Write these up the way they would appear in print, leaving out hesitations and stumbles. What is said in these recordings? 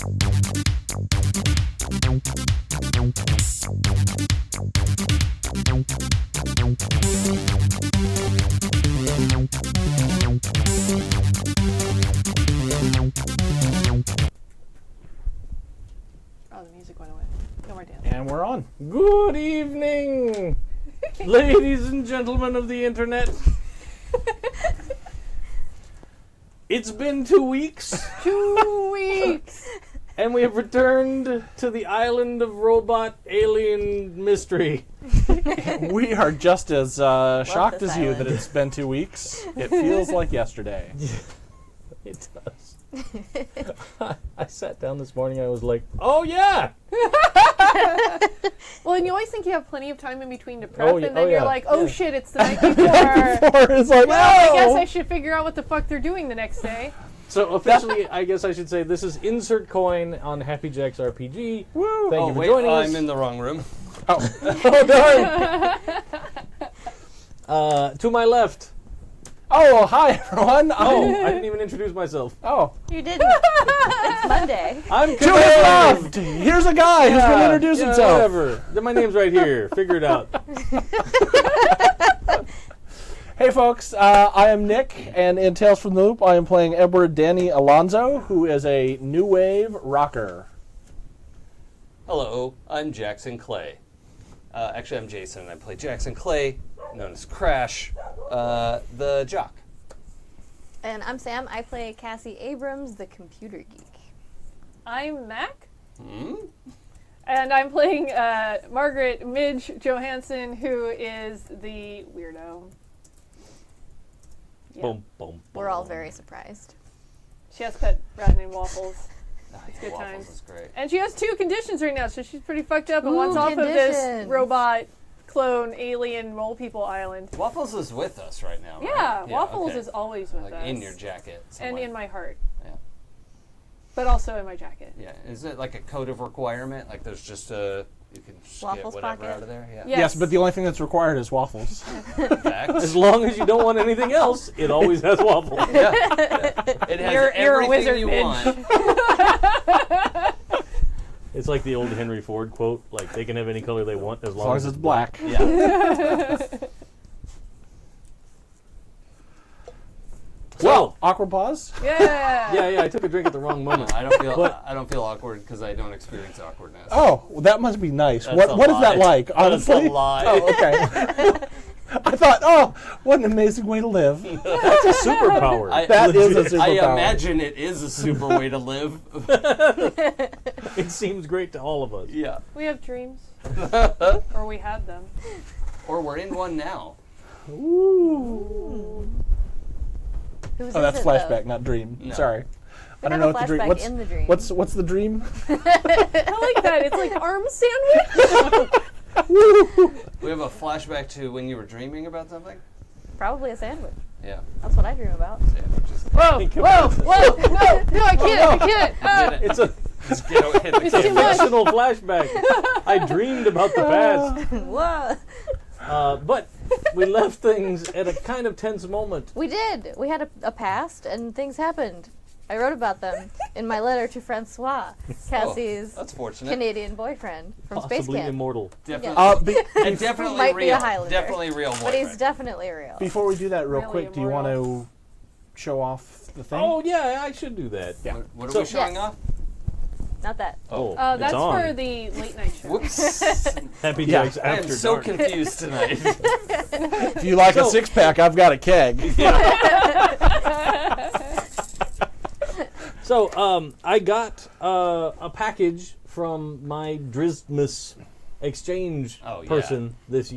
Oh, the music went away. No more dance. And we're on. Good evening, ladies and gentlemen of the internet. It's been 2 weeks. 2 weeks! And we have returned to the island of robot alien mystery. We are just as shocked this as you island. that it's been 2 weeks. It feels like yesterday. It does. I sat down this morning and I was like, oh yeah! Well, and you always think you have plenty of time in between to prep, Oh, yeah, and then oh, you're yeah, like, oh yeah. shit, it's the night before. It's like, Well, I guess oh! I should figure out what the fuck they're doing the next day. So officially, I guess I should say this is Insert Coin on Happy Jack's RPG. Woo! Thank you for joining us. I'm in the wrong room. Oh, darn! To my left. Oh, hi everyone. Oh, I didn't even introduce myself. Oh. You didn't. It's Monday. I'm To his left, here's a guy who's going to introduce himself. Whatever. Then my name's right here. Figure it out. Hey folks, I am Nick, and in Tales from the Loop, I am playing Edward Danny Alonzo, who is a new wave rocker. Hello, I'm Jackson Clay. Actually, I'm Jason, and I play Jackson Clay, known as Crash, the jock. And I'm Sam. I play Cassie Abrams, the computer geek. I'm Mac, Hmm? and I'm playing Margaret Midge Johansson, who is the weirdo. Yeah. Boom, boom, We're all very surprised. She has pet rat named Waffles. It's good Waffles times. is great. And she has 2 conditions right now, so she's pretty fucked up. And Ooh, one's off of this conditions. robot, clone, alien, mole people island. Waffles is with us right now, right? Yeah, Waffles okay. is always with like us. in your jacket. And somewhere. in my heart. Yeah. But also in my jacket. Yeah. Is it like a code of requirement? Like there's just a you can just get Waffles whatever pocket? out of there. Yeah. Yes. But the only thing that's required is waffles. Facts. As long as you don't want anything else, it always has waffles. Yeah. It has You're a everything wizard, you bitch. want. It's like the old Henry Ford quote, like they can have any color they want as As long as it's black. Yeah. Well, Awkward pause? Yeah. yeah, I took a drink at the wrong moment. I don't feel But- I don't feel awkward because I don't experience awkwardness. Oh, well, that must be nice. That's What a is that lie. like, That's honestly? a lie. Oh, okay. I thought, oh, what an amazing way to live. That's a superpower. That is a I superpower. imagine it is a super way to live. It seems great to all of us. Yeah. We have dreams. Or we had them. Or we're in one now. Ooh. Who's Oh, that's is it, flashback, though? not dream. No. Sorry. We I don't have know a what the dream. flashback What's in the dream. what's the dream? I like that. It's like arm sandwich. We have a flashback to when you were dreaming about something. Probably a sandwich. Yeah. That's what I dream about. Sandwiches. Whoa, whoa, no, I can't, I can't. Ah. It's a Just hit the It's too camera. much. fictional flashback. I dreamed about the past. Whoa. But we left things at a kind of tense moment. We did. We had a past, and things happened. I wrote about them in my letter to Francois, Cassie's That's fortunate. Canadian boyfriend from Space Possibly Camp. immortal. Definitely. Be- And definitely Might be a real. Highlander. Definitely real But he's boyfriend. definitely real. before we do that real Really quick, do you want immortal. to show off the thing? Oh, yeah, I should do that. Yeah. What are So- we showing Yes. off? Not that. Oh, That's it's on. for the late night show. Whoops. Happy Yeah. Jack's I am After so Dark. confused tonight. If you like a So- six-pack, I've got a keg. So, I got a package from my Drismus exchange Oh, yeah. person this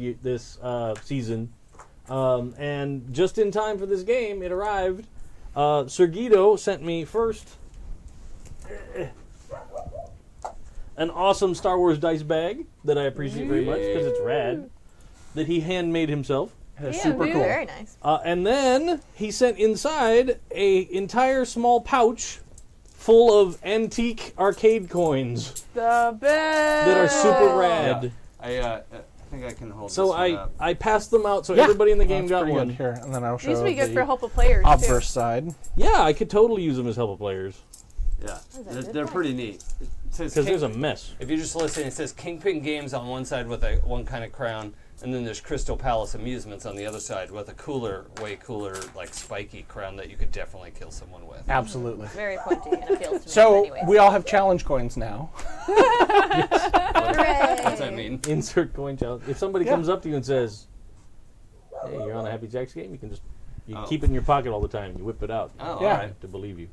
season, and just in time for this game, it arrived. Sergito sent me first an awesome Star Wars dice bag that I appreciate very much because it's rad. That he handmade himself. It's Yeah, super dude. cool. Very nice. And then he sent inside a entire small pouch full of antique arcade coins The best. that are super rad. I think I can hold So this one up. I passed them out so Yeah. everybody in the game That's got pretty one. good. Here, and then I'll show These would be good the for help of players, obverse too. side. Yeah, I could totally use them as helper players. Yeah, a they're, good they're price. pretty neat. It says Because there's a King- mess. If you're just listening, it says Kingpin Games on one side with one kind of crown, and then there's Crystal Palace Amusements on the other side with a way cooler, like spiky crown that you could definitely kill someone with. Absolutely. Very pointy and appeals to me So in many ways. we all have challenge coins now. Hooray! What's that mean? Insert coin challenge. If somebody Yeah. comes up to you and says, "Hey, you're on a Happy Jacks game," you can just Oh. keep it in your pocket all the time. You whip it out. Oh, Yeah. all right. To believe you.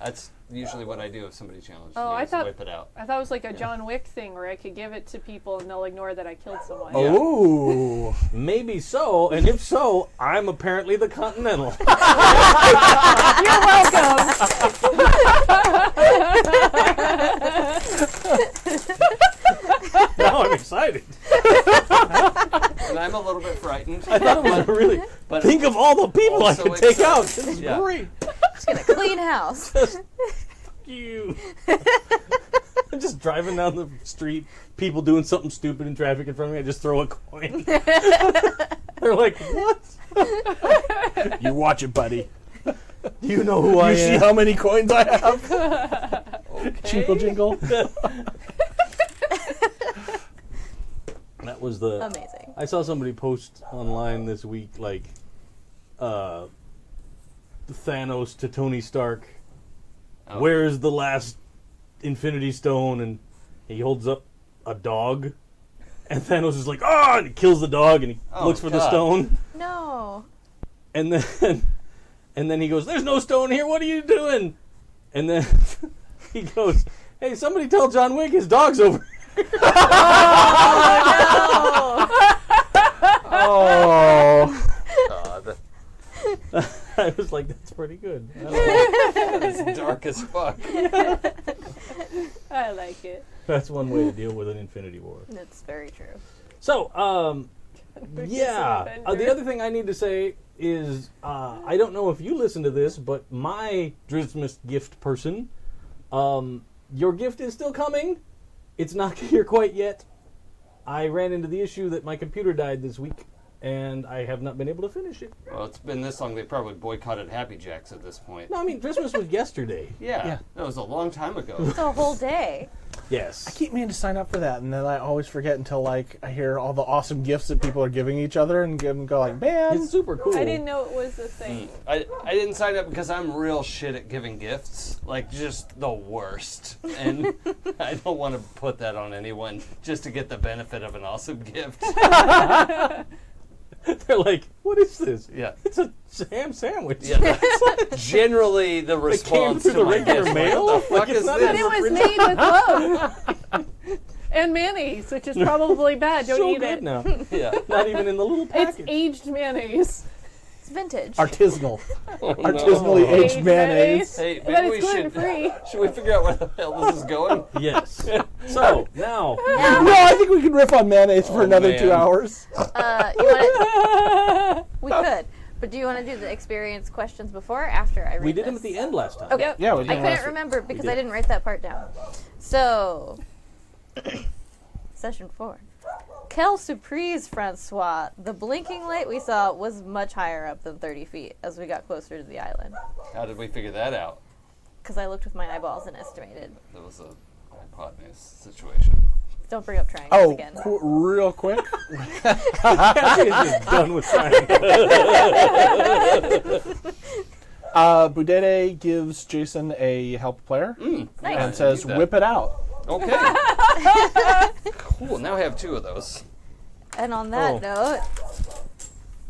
That's usually what I do if somebody challenges Oh, me. I is thought- whip it out. I thought it was like a John Wick thing where I could give it to people and they'll ignore that I killed someone. Oh. Maybe so, and if so, I'm apparently the Continental. You're welcome. Now I'm excited. And I'm a little bit frightened. I thought it was a really. But Think of all the people I also could take excited. out. This is Yeah. great. Just gonna clean house. You. I'm just driving down the street, people doing something stupid in traffic in front of me. I just throw a coin. They're like, "What? You watch it, buddy. Do you know who I You see am?" how many coins I have? Chinkle jingle. That was the. Amazing. I saw somebody post online this week, like, Thanos to Tony Stark. Oh. Where's the last Infinity Stone? And he holds up a dog, and Thanos is like, "Ah!" and he kills the dog, and he Oh, looks for the God. stone, No. and then he goes, "There's no stone here. What are you doing?" And then he goes, "Hey, somebody tell John Wick his dog's over." Oh. God, I was like, "That's pretty good." I like it. it's dark as fuck. I like it. That's one way to deal with an Infinity War. That's very true. So, yeah. Avenger. The other thing I need to say is, I don't know if you listen to this, but my Christmas gift person, your gift is still coming. It's not here quite yet. I ran into the issue that my computer died this week, and I have not been able to finish it. Well, it's been this long. They probably boycotted Happy Jacks at this point. No, I mean, Christmas was yesterday. Yeah, that was a long time ago. It's a whole day. Yes. I keep meaning to sign up for that, and then I always forget until like I hear all the awesome gifts that people are giving each other, and go like, man. It's super cool. I didn't know it was a thing. I didn't sign up because I'm real shit at giving gifts. Like, just the worst. And I don't want to put that on anyone just to get the benefit of an awesome gift. They're like, "What is this?" Yeah. It's a ham sandwich. Yeah, that's generally the response through to the my regular gift. mail? What the fuck Like, it's is not this? But it was made with love. And mayonnaise, which is probably bad. Don't so eat good it. now. Yeah. Not even in the little It's package. aged mayonnaise. It's vintage. Artisanal. Oh, Artisanally no. aged mayonnaise. Hey, But maybe we it's should. gluten-free. Should we figure out where the hell this is going? Yes. So, now, No, I think we can riff on mayonnaise for Oh, another man. 2 hours. You wanna, we could. But do you want to do the experience questions before or after I read we did this? them at the end last time. Okay. Yep. Yeah, we I did last couldn't week. remember because did. I didn't write that part down. So, session 4. Quelle surprise, Francois. The blinking light we saw was much higher up than 30 feet as we got closer to the island. How did we figure that out? Because I looked with my eyeballs and estimated. That was a hypotenuse situation. Don't bring up triangles Oh, again. real quick. Cassie is just done with trying. Budede gives Jason a help player Nice. and says, "Whip it out." Okay. Cool. Now I have 2 of those. And on that Oh. note,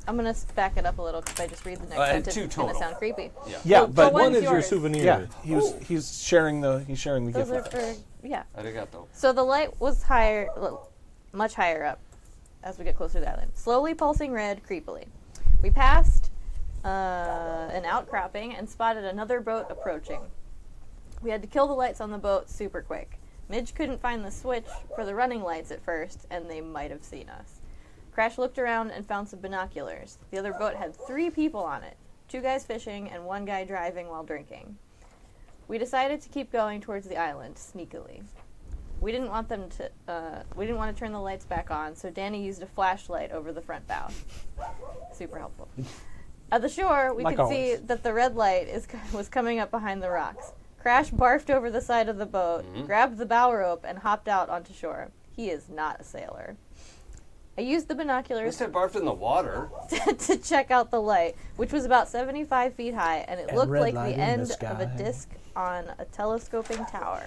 I'm going to back it up a little because I just read the next I had sentence. 2 It's going to total. sound creepy. Yeah, So but one- One is your yours. souvenir. yeah, he's sharing the gift Those are with us. for, yeah. Arigato. So the light was higher, much higher up as we get closer to the island. Slowly pulsing red, creepily. We passed an outcropping and spotted another boat approaching. We had to kill the lights on the boat super quick. Midge couldn't find the switch for the running lights at first, and they might have seen us. Crash looked around and found some binoculars. The other boat had 3 people on it, 2 guys fishing and 1 guy driving while drinking. We decided to keep going towards the island, sneakily. We didn't want to turn the lights back on, so Danny used a flashlight over the front bow. Super helpful. At the shore, we Like could see always. that the red light was coming up behind the rocks. Crash barfed over the side of the boat, grabbed the bow rope, and hopped out onto shore. He is not a sailor. I used the At binoculars least I barfed in the water. to check out the light, which was about 75 feet high, and it And looked red like light the in the end of a sky. disc on a telescoping tower.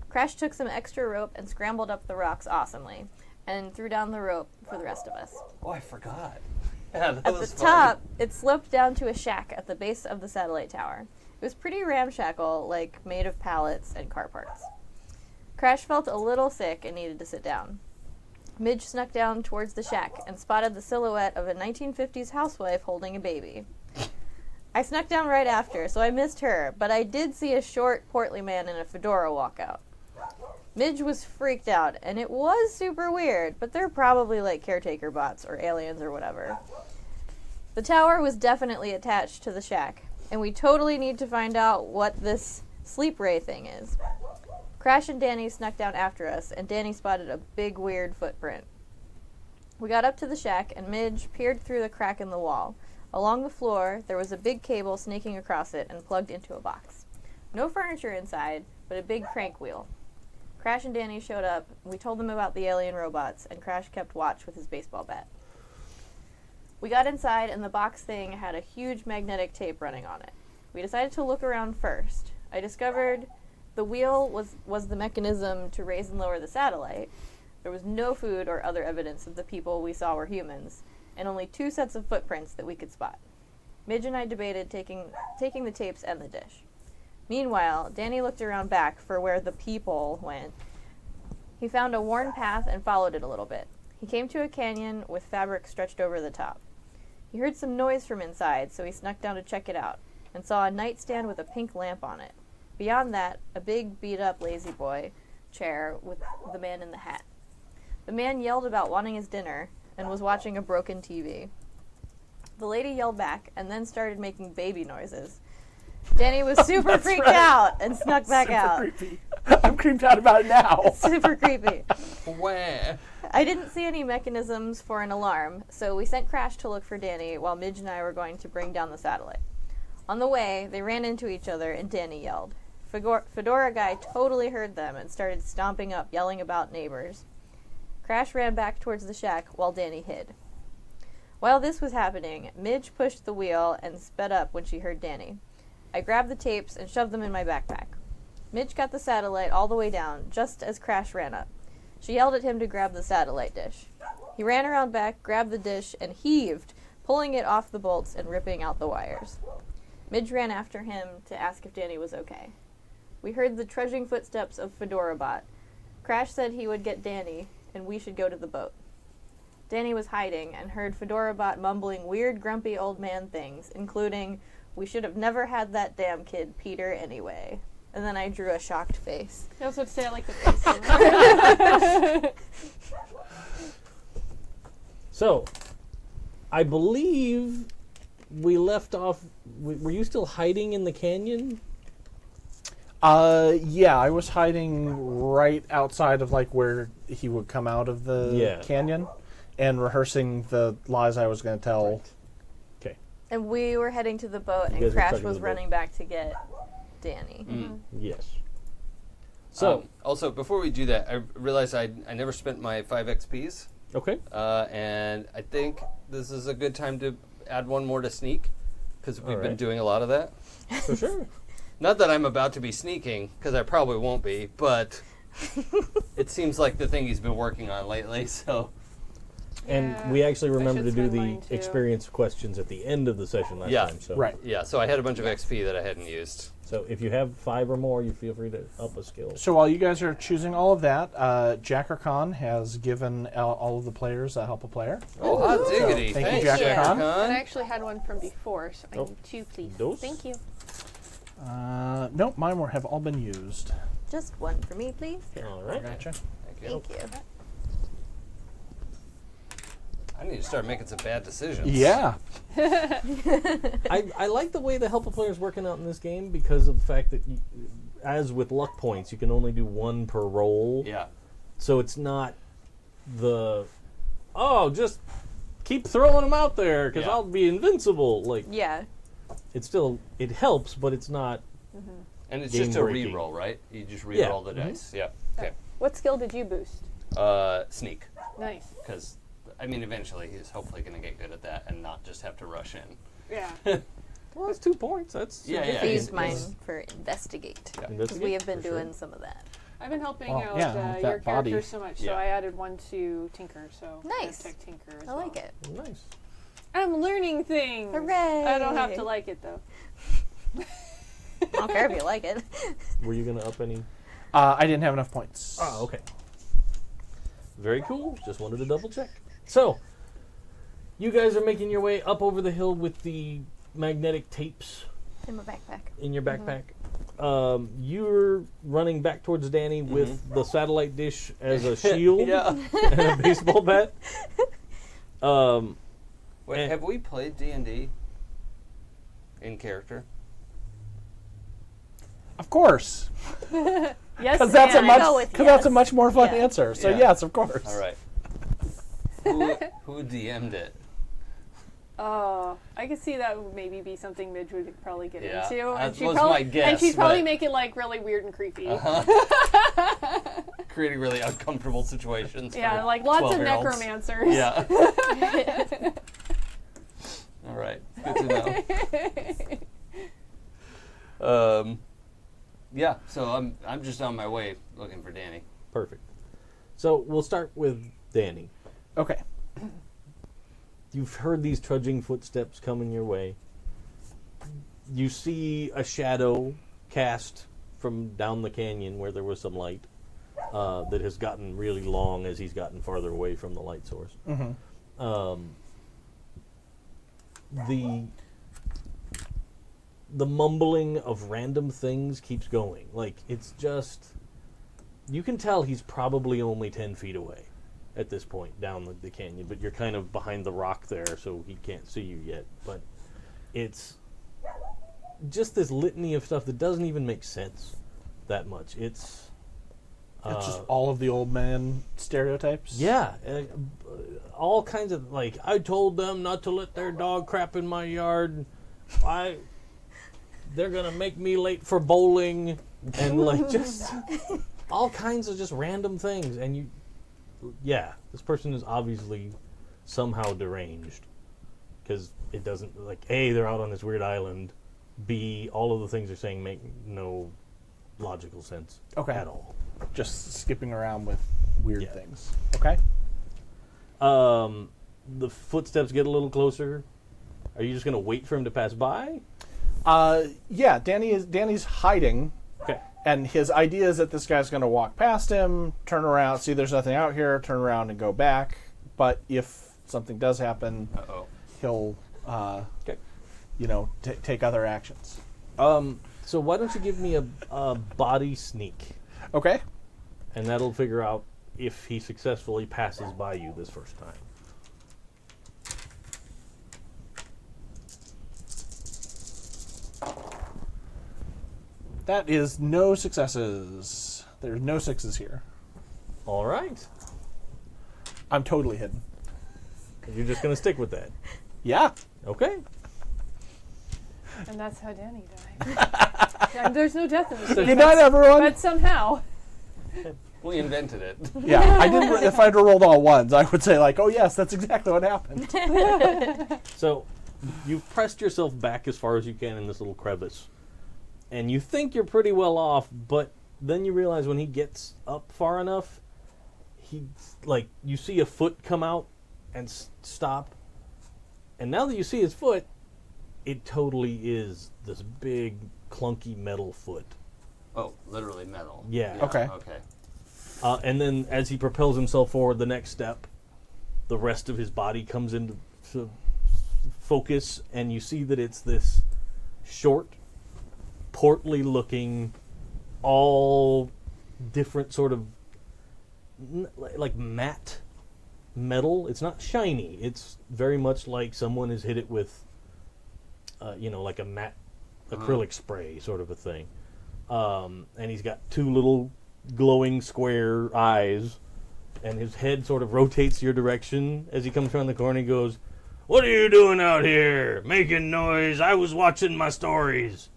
Crash took some extra rope and scrambled up the rocks awesomely, and threw down the rope for the rest of us. Oh, I forgot. Yeah, that At the was fun. top, it sloped down to a shack at the base of the satellite tower. It was pretty ramshackle, like made of pallets and car parts. Crash felt a little sick and needed to sit down. Midge snuck down towards the shack and spotted the silhouette of a 1950s housewife holding a baby. I snuck down right after, so I missed her, but I did see a short, portly man in a fedora walk out. Midge was freaked out, and it was super weird, but they're probably like caretaker bots or aliens or whatever. The tower was definitely attached to the shack, and we totally need to find out what this sleep ray thing is. Crash and Danny snuck down after us, and Danny spotted a big weird footprint. We got up to the shack, and Midge peered through the crack in the wall. Along the floor, there was a big cable snaking across it and plugged into a box. No furniture inside, but a big crank wheel. Crash and Danny showed up. We told them about the alien robots, and Crash kept watch with his baseball bat. We got inside, and the box thing had a huge magnetic tape running on it. We decided to look around first. I discovered the wheel was the mechanism to raise and lower the satellite. There was no food or other evidence of the people we saw were humans, and only 2 sets of footprints that we could spot. Midge and I debated taking the tapes and the dish. Meanwhile, Danny looked around back for where the people went. He found a worn path and followed it a little bit. He came to a canyon with fabric stretched over the top. He heard some noise from inside, so he snuck down to check it out, and saw a nightstand with a pink lamp on it. Beyond that, a big beat-up lazy boy chair with the man in the hat. The man yelled about wanting his dinner and was watching a broken TV. The lady yelled back and then started making baby noises. Danny was super freaked out and snuck back Super out. creepy. I'm creeped out about it now. Super creepy. Wah. I didn't see any mechanisms for an alarm, so we sent Crash to look for Danny while Midge and I were going to bring down the satellite. On the way, they ran into each other and Danny yelled. Fedora guy totally heard them and started stomping up, yelling about neighbors. Crash ran back towards the shack while Danny hid. While this was happening, Midge pushed the wheel and sped up when she heard Danny. I grabbed the tapes and shoved them in my backpack. Midge got the satellite all the way down, just as Crash ran up. She yelled at him to grab the satellite dish. He ran around back, grabbed the dish, and heaved, pulling it off the bolts and ripping out the wires. Midge ran after him to ask if Danny was okay. We heard the trudging footsteps of Fedora Bot. Crash said he would get Danny, and we should go to the boat. Danny was hiding and heard Fedora Bot mumbling weird, grumpy old man things, including, "We should have never had that damn kid, Peter, anyway." And then I drew a shocked face. I also have to say I like the face. So, I believe we left off. Were you still hiding in the canyon? Yeah, I was hiding right outside of like where he would come out of the canyon, and rehearsing the lies I was going to tell. Okay. And we were heading to the boat, You and guys were Crash trudging was the boat. running back to get Danny. Yes. So, Also, before we do that, I realized I never spent my 5 XPs, okay. and I think this is a good time to add one more to sneak, because we've been Alright. doing a lot of that. For sure. Not that I'm about to be sneaking, because I probably won't be, but it seems like the thing he's been working on lately, so... And Yeah, we actually I remembered to should do spend the mine, too. experience questions at the end of the session last Yeah, time. So. Right. Yeah, so I had a bunch of XP that I hadn't used. So if you have 5 or more, you feel free to up a skill. So while you guys are choosing all of that, Jacker Khan has given all of the players a help a player. Oh, hot diggity. Thank you, Thanks, Jacker Jacker Khan. Khan. And I actually had one from before, so I Oh. need 2, please. Those? Thank you. Nope, mine have all been used. Just one for me, please. All right. Gotcha. Thank you. Thank you. I need to start making some bad decisions. Yeah. I like the way the help a player is working out in this game because of the fact that, as with luck points, you can only do 1 per roll. Yeah. So it's not just keep throwing them out there because Yeah. I'll be invincible. Like Yeah. it helps, but it's not And it's Game just a breaking. re-roll, right? You just Yeah. re-roll the dice. Yeah. Okay. What skill did you boost? Sneak. Nice. Because, I mean, eventually he's hopefully going to get good at that and not just have to rush in. Yeah. Well, that's 2 points. That's Yeah, I yeah. used mine it's- for investigate. Yeah. Because we have been For sure. doing some of that. I've been helping Well, out yeah, with your that body. character so much, so Yeah. I added one to Tinker. So Nice. Tech Tinker as I like well. it. Nice. I'm learning things. Hooray! I don't have to like it though. I don't care if you like it. Were you going to up any? I didn't have enough points. Oh, okay. Very cool. Just wanted to double check. So, you guys are making your way up over the hill with the magnetic tapes In my backpack. in your backpack. You're running back towards Danny with the satellite dish as a shield Yeah. and a baseball bat. Wait, Eh. have we played D&D in character? Of course, Yes, because that's a and- much go with that's a yes. much more fun Yeah. answer. So Yeah. yes, of course. All right. Who DM'd it? Oh, I could see that would maybe be something Midge would probably get Yeah, into, that and she'd was probably my guess, and she'd probably but- make it like really weird and creepy. Creating really uncomfortable situations. Yeah, for like lots of 12-year-olds. necromancers. Yeah. All right. Good to know. Yeah. So I'm just on my way looking for Danny. Perfect. So, we'll start with Danny. Okay. You've heard these trudging footsteps coming your way. You see a shadow cast from down the canyon where there was some light that has gotten really long as he's gotten farther away from the light source. The mumbling of random things keeps going. Like, it's just... You can tell he's probably only 10 feet away at this point down the canyon, but you're kind of behind the rock there, so he can't see you yet. But it's just this litany of stuff that doesn't even make sense that much. It's It's just all of the old man stereotypes. yeah, all kinds of, like, I told them not to let their dog crap in my yard. They're gonna make me late for bowling, and like just all kinds of just random things. And this person is obviously somehow deranged, because it doesn't, like, A, they're out on this weird island. B, all of the things they're saying make no logical sense at all. Just skipping around with weird Yeah. things. Okay. The footsteps get a little closer. Are you just gonna wait for him to pass by? Yeah, Danny's hiding, Okay. and his idea is that this guy's going to walk past him, turn around, see there's nothing out here, turn around and go back. But if something does happen, Uh-oh. he'll, Okay. take other actions. So why don't you give me a body sneak, Okay. and that'll figure out if he successfully passes by you this first time. That is no successes. There's no sixes here. All right. I'm totally hidden. You're just gonna stick with that. Yeah. Okay. And that's how Danny died. And there's no death in this game. Good night, everyone. But somehow. We invented it. Yeah, I didn't. If I'd rolled all ones, I would say like, "Oh yes, that's exactly what happened." So you've pressed yourself back as far as you can in this little crevice, and you think you're pretty well off, but then you realize when he gets up far enough, you see a foot come out and stop, and now that you see his foot, it totally is this big clunky metal foot. Oh, literally metal. Yeah. Okay. Okay. And then as he propels himself forward the next step, the rest of his body comes into focus, and you see that it's this short, portly looking, all different sort of like matte metal. It's not shiny. It's very much like someone has hit it with, like a matte acrylic spray sort of a thing. And he's got two little glowing square eyes, and his head sort of rotates your direction as he comes around the corner. He goes, "What are you doing out here? Making noise? I was watching my stories."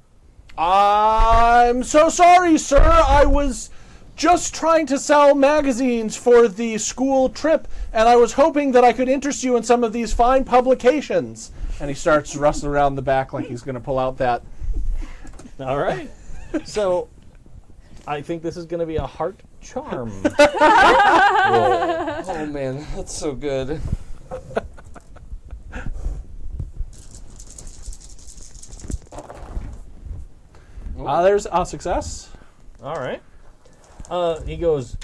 I'm so sorry, sir. I was just trying to sell magazines for the school trip, and I was hoping that I could interest you in some of these fine publications. And he starts rustling around the back like he's going to pull out that. All right. So, I think this is going to be a heart charm roll. Oh man, that's so good. There's a success. All right. He goes,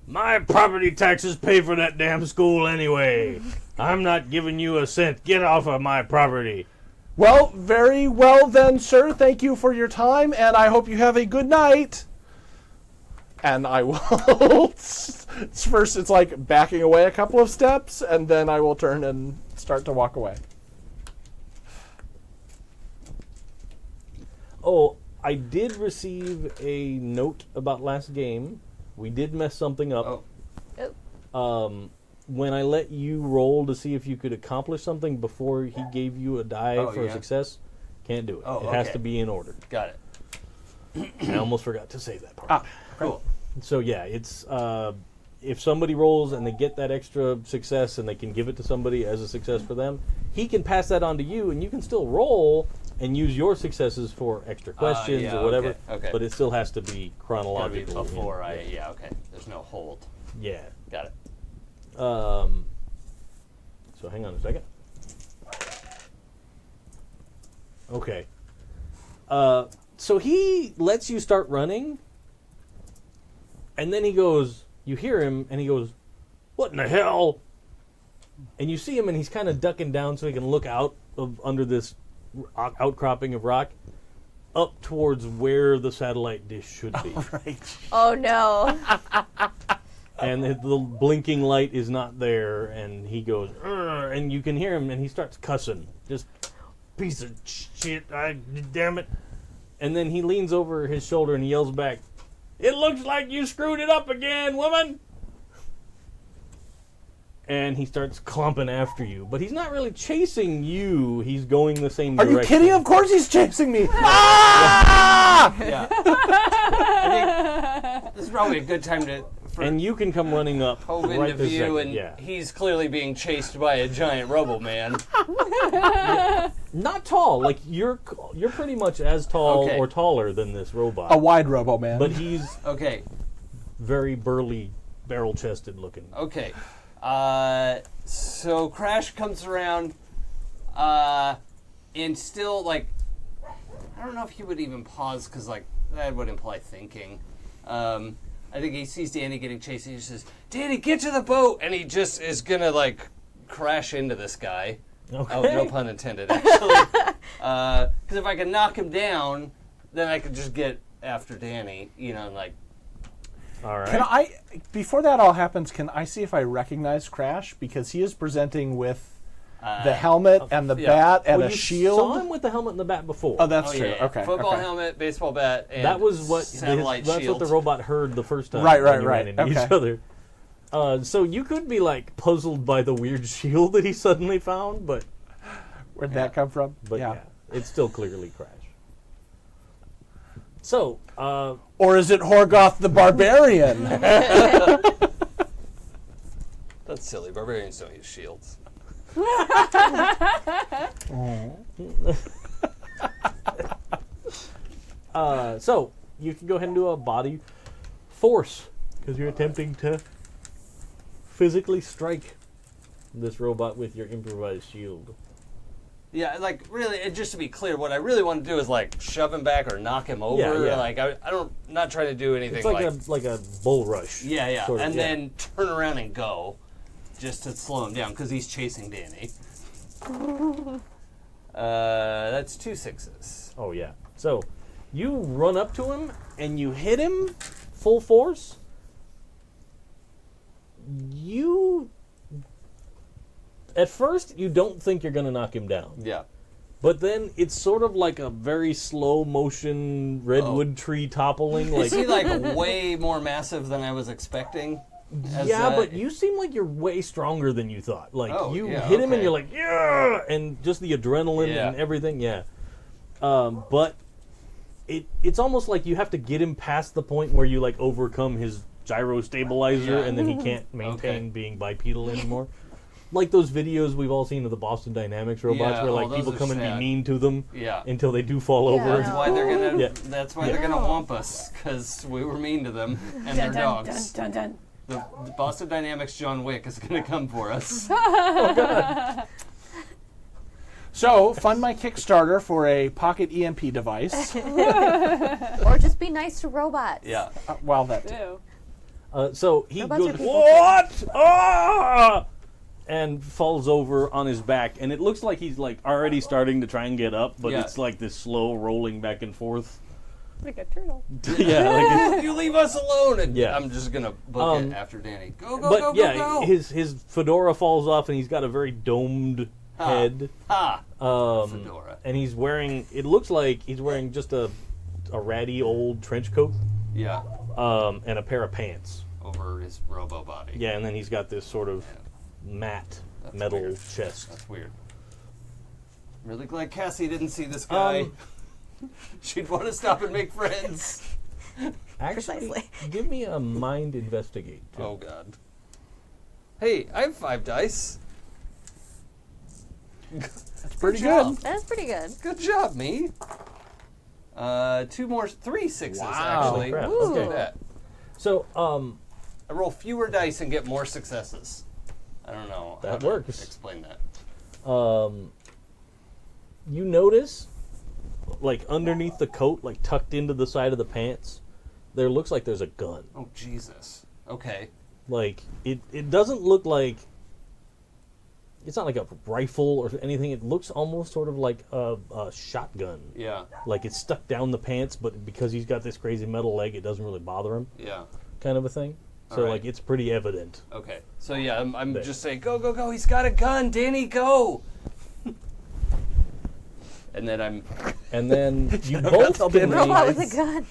my property taxes pay for that damn school anyway. I'm not giving you a cent. Get off of my property. Well, very well then, sir. Thank you for your time, and I hope you have a good night. And I will... First, it's like backing away a couple of steps, and then I will turn and start to walk away. Oh, I did receive a note about last game. We did mess something up. Oh. When I let you roll to see if you could accomplish something before he gave you a die for a success, can't do it. Oh, it has okay. to be in order. Got it. I almost forgot to say that part. Cool. So yeah, it's if somebody rolls and they get that extra success and they can give it to somebody as a success for them, he can pass that on to you, and you can still roll and use your successes for extra questions yeah, or whatever. okay. But it still has to be Gotta be chronological. before okay. There's no hold. Yeah. Got it. So hang on a second. Okay. So he lets you start running, and then he goes, you hear him, and he goes, what in the hell? And you see him, and he's kind of ducking down so he can look out of under this outcropping of rock up towards where the satellite dish should be. Right. Oh no. And the blinking light is not there, and he goes, "Urgh," and you can hear him, and he starts cussing. Just, piece of shit, damn it. And then he leans over his shoulder and he yells back, it looks like you screwed it up again, woman! And he starts clumping after you. But he's not really chasing you, he's going the same Are direction. you kidding? Of course he's chasing me. Ah! Yeah. I think this is probably a good time to And you can come running up hove right into this view, second. and Yeah. he's clearly being chased by a giant robo man. Not tall. Like you're pretty much as tall Okay. or taller than this robot. A wide robo man. But he's Okay. very burly, barrel-chested looking. Okay. So Crash comes around, and still, like, I don't know if he would even pause, because, like, that would imply thinking. I think he sees Danny getting chased, and he says, Danny, get to the boat! And he just is gonna, like, crash into this guy. Okay. Oh, no pun intended, actually. Because if I can knock him down, then I could just get after Danny, you know, and, like, All right. Can I, before that all happens, can I see if I recognize Crash? Because he is presenting with the helmet and the bat and well, a you shield. saw him with the helmet and the bat before. Oh, that's oh, true. yeah. Okay. Football okay. helmet, baseball bat, and that was what satellite that's shield. what the robot heard the first time. Right, when you right, ran right. into each Okay. other. So you could be like puzzled by the weird shield that he suddenly found, but Where'd that come from? yeah, it's still clearly Crash. So, Or is it Horgoth the Barbarian? That's silly. Barbarians don't use shields. so you can go ahead and do a body force because you're attempting to physically strike this robot with your improvised shield. Yeah, like really, and just to be clear, what I really want to do is like shove him back or knock him over. Yeah. Like I don't, not trying to do anything It's like a bull rush. yeah, sort of, and yeah. then turn around and go, just to slow him down because he's chasing Danny. That's 2 6s. Oh yeah. So you run up to him and you hit him full force. You at first you don't think you're going to knock him down. Yeah. But then it's sort of like a very slow motion redwood tree toppling. Is he like way more massive than I was expecting? Yeah, but you seem like you're way stronger than you thought. Like Oh, you yeah, hit him and okay. you're like, yeah, and just the adrenaline Yeah. and everything, yeah. But it's almost like you have to get him past the point where you like overcome his gyro stabilizer, Yeah. and then he can't maintain being bipedal anymore. Like those videos we've all seen of the Boston Dynamics robots, Yeah, where oh, like those people are come and be sad. mean to them Yeah. until they do fall Yeah. over. That's why they're gonna. Yeah. That's why they're Yeah. gonna whomp us because we were mean to them and their Dun, dun, dogs. dun, dun, The Boston Dynamics John Wick is gonna come for us. So, fund my Kickstarter for a pocket EMP device. Or just be nice to robots. Yeah. Well, that. dun. Ew. So he Robots goes, are people "What?" Ah! And falls over on his back, and it looks like he's like already starting to try and get up, but Yeah. it's like this slow rolling back and forth. Like a turtle. Yeah, like it's, You leave us alone, and Yeah. I'm just gonna book it after Danny. Go, go, but go, yeah, go, go! his fedora falls off, and he's got a very domed head. Ha! Um, Fedora. and he's wearing. It looks like he's wearing just a ratty old trench coat, Yeah. and a pair of pants. Over his robo body. Yeah, and then he's got this sort of matte That's metal weird. chest. That's weird. I'm really glad Cassie didn't see this guy. She'd want to stop and make friends. Actually, Precisely. give me a mind investigate. Too. Oh God. Hey, I have 5 dice. That's pretty job. good. That's pretty good. Good job, me. 3 sixes Wow. actually. Crap. Let's do Okay. that. So, I roll fewer dice and get more successes. I don't know. how That to works. Explain that. you notice, like underneath the coat, like tucked into the side of the pants, there looks like there's a gun. Oh Jesus. Okay. Like it doesn't look like. It's not like a rifle or anything. It looks almost sort of like a shotgun. Yeah. Like it's stuck down the pants, but because he's got this crazy metal leg, it doesn't really bother him, Yeah. kind of a thing. So Alright. like it's pretty evident. Okay. So yeah, I'm There. just saying, go, go, go. He's got a gun. Danny, go. And then I'm. And then you That's both all can been Robot make, with a gun.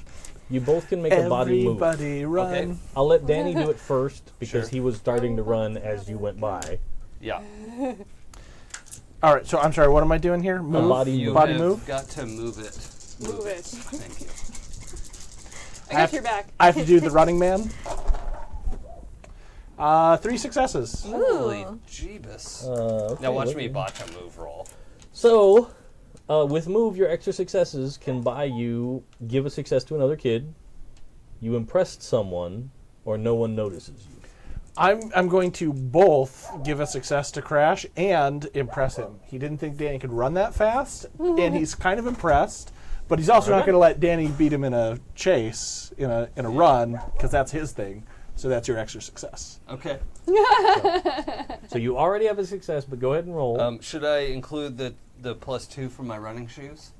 you both can make a body move. Everybody run. Okay. I'll let Danny do it first because Sure. he was starting to run as you went by. Yeah. All right, so I'm sorry, what am I doing here? Move? body You move. Body have move? got to move it. Move it. Thank you. I got your back. I have to do the running man. 3 successes. Holy Ooh. Jeebus. Okay, Now watch let me botch a move roll. So, with move, your extra successes can buy you give a success to another kid, you impressed someone, or no one notices you. I'm going to both give a success to Crash and impress him. He didn't think Danny could run that fast, and he's kind of impressed. But he's also not Okay. going to let Danny beat him in a chase, in a run, because that's his thing. So that's your extra success. Okay. So you already have a success, but go ahead and roll. Should I include the +2 from my running shoes?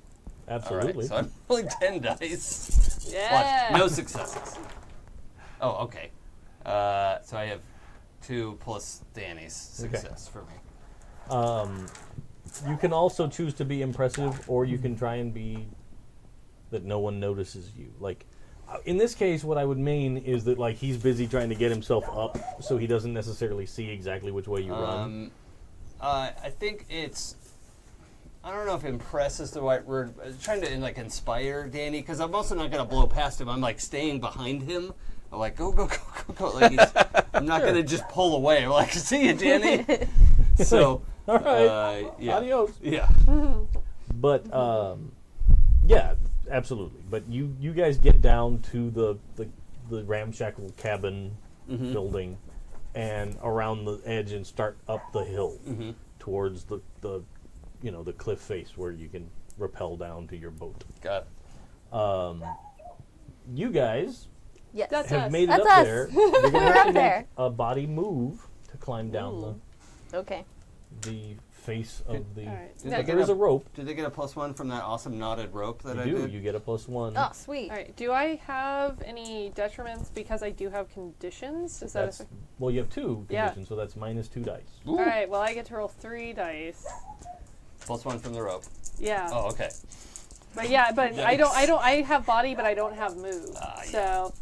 Absolutely. All right. So I'm rolling 10 dice. Yeah. Watch. No successes. Oh, okay. So I have 2 plus Danny's success for me. You can also choose to be impressive, or you can try and be that no one notices you. Like, in this case, what I would mean is that like he's busy trying to get himself up, so he doesn't necessarily see exactly which way you run. I think it's. I don't know if impress is the right word. I'm trying to like inspire Danny because I'm also not gonna blow past him. I'm like staying behind him. I'm like go go go go go. Like I'm not gonna just pull away. I'm like see you, Danny. So All right. yeah, Adios. yeah. But yeah, absolutely. But you guys get down to the ramshackle cabin building and around the edge and start up the hill towards the the cliff face where you can rappel down to your boat. Got it. You guys Yes. That's have us. made it That's up us. there. You're gonna We're have up to there. make a body move to climb down Okay. the face of the. All right. Did Now, they There is a rope. Did they get a +1 from that awesome knotted rope that You I do. did? You get a +1. Oh, sweet. all right. Do I have any detriments because I do have conditions? Is that That's, a well, you have 2 Yeah. conditions, so that's -2 dice. Ooh. all right? Well, I get to roll 3 dice. +1 from the rope. Yeah. Oh, okay. But yeah, but Yikes. I have body, but I don't have move. So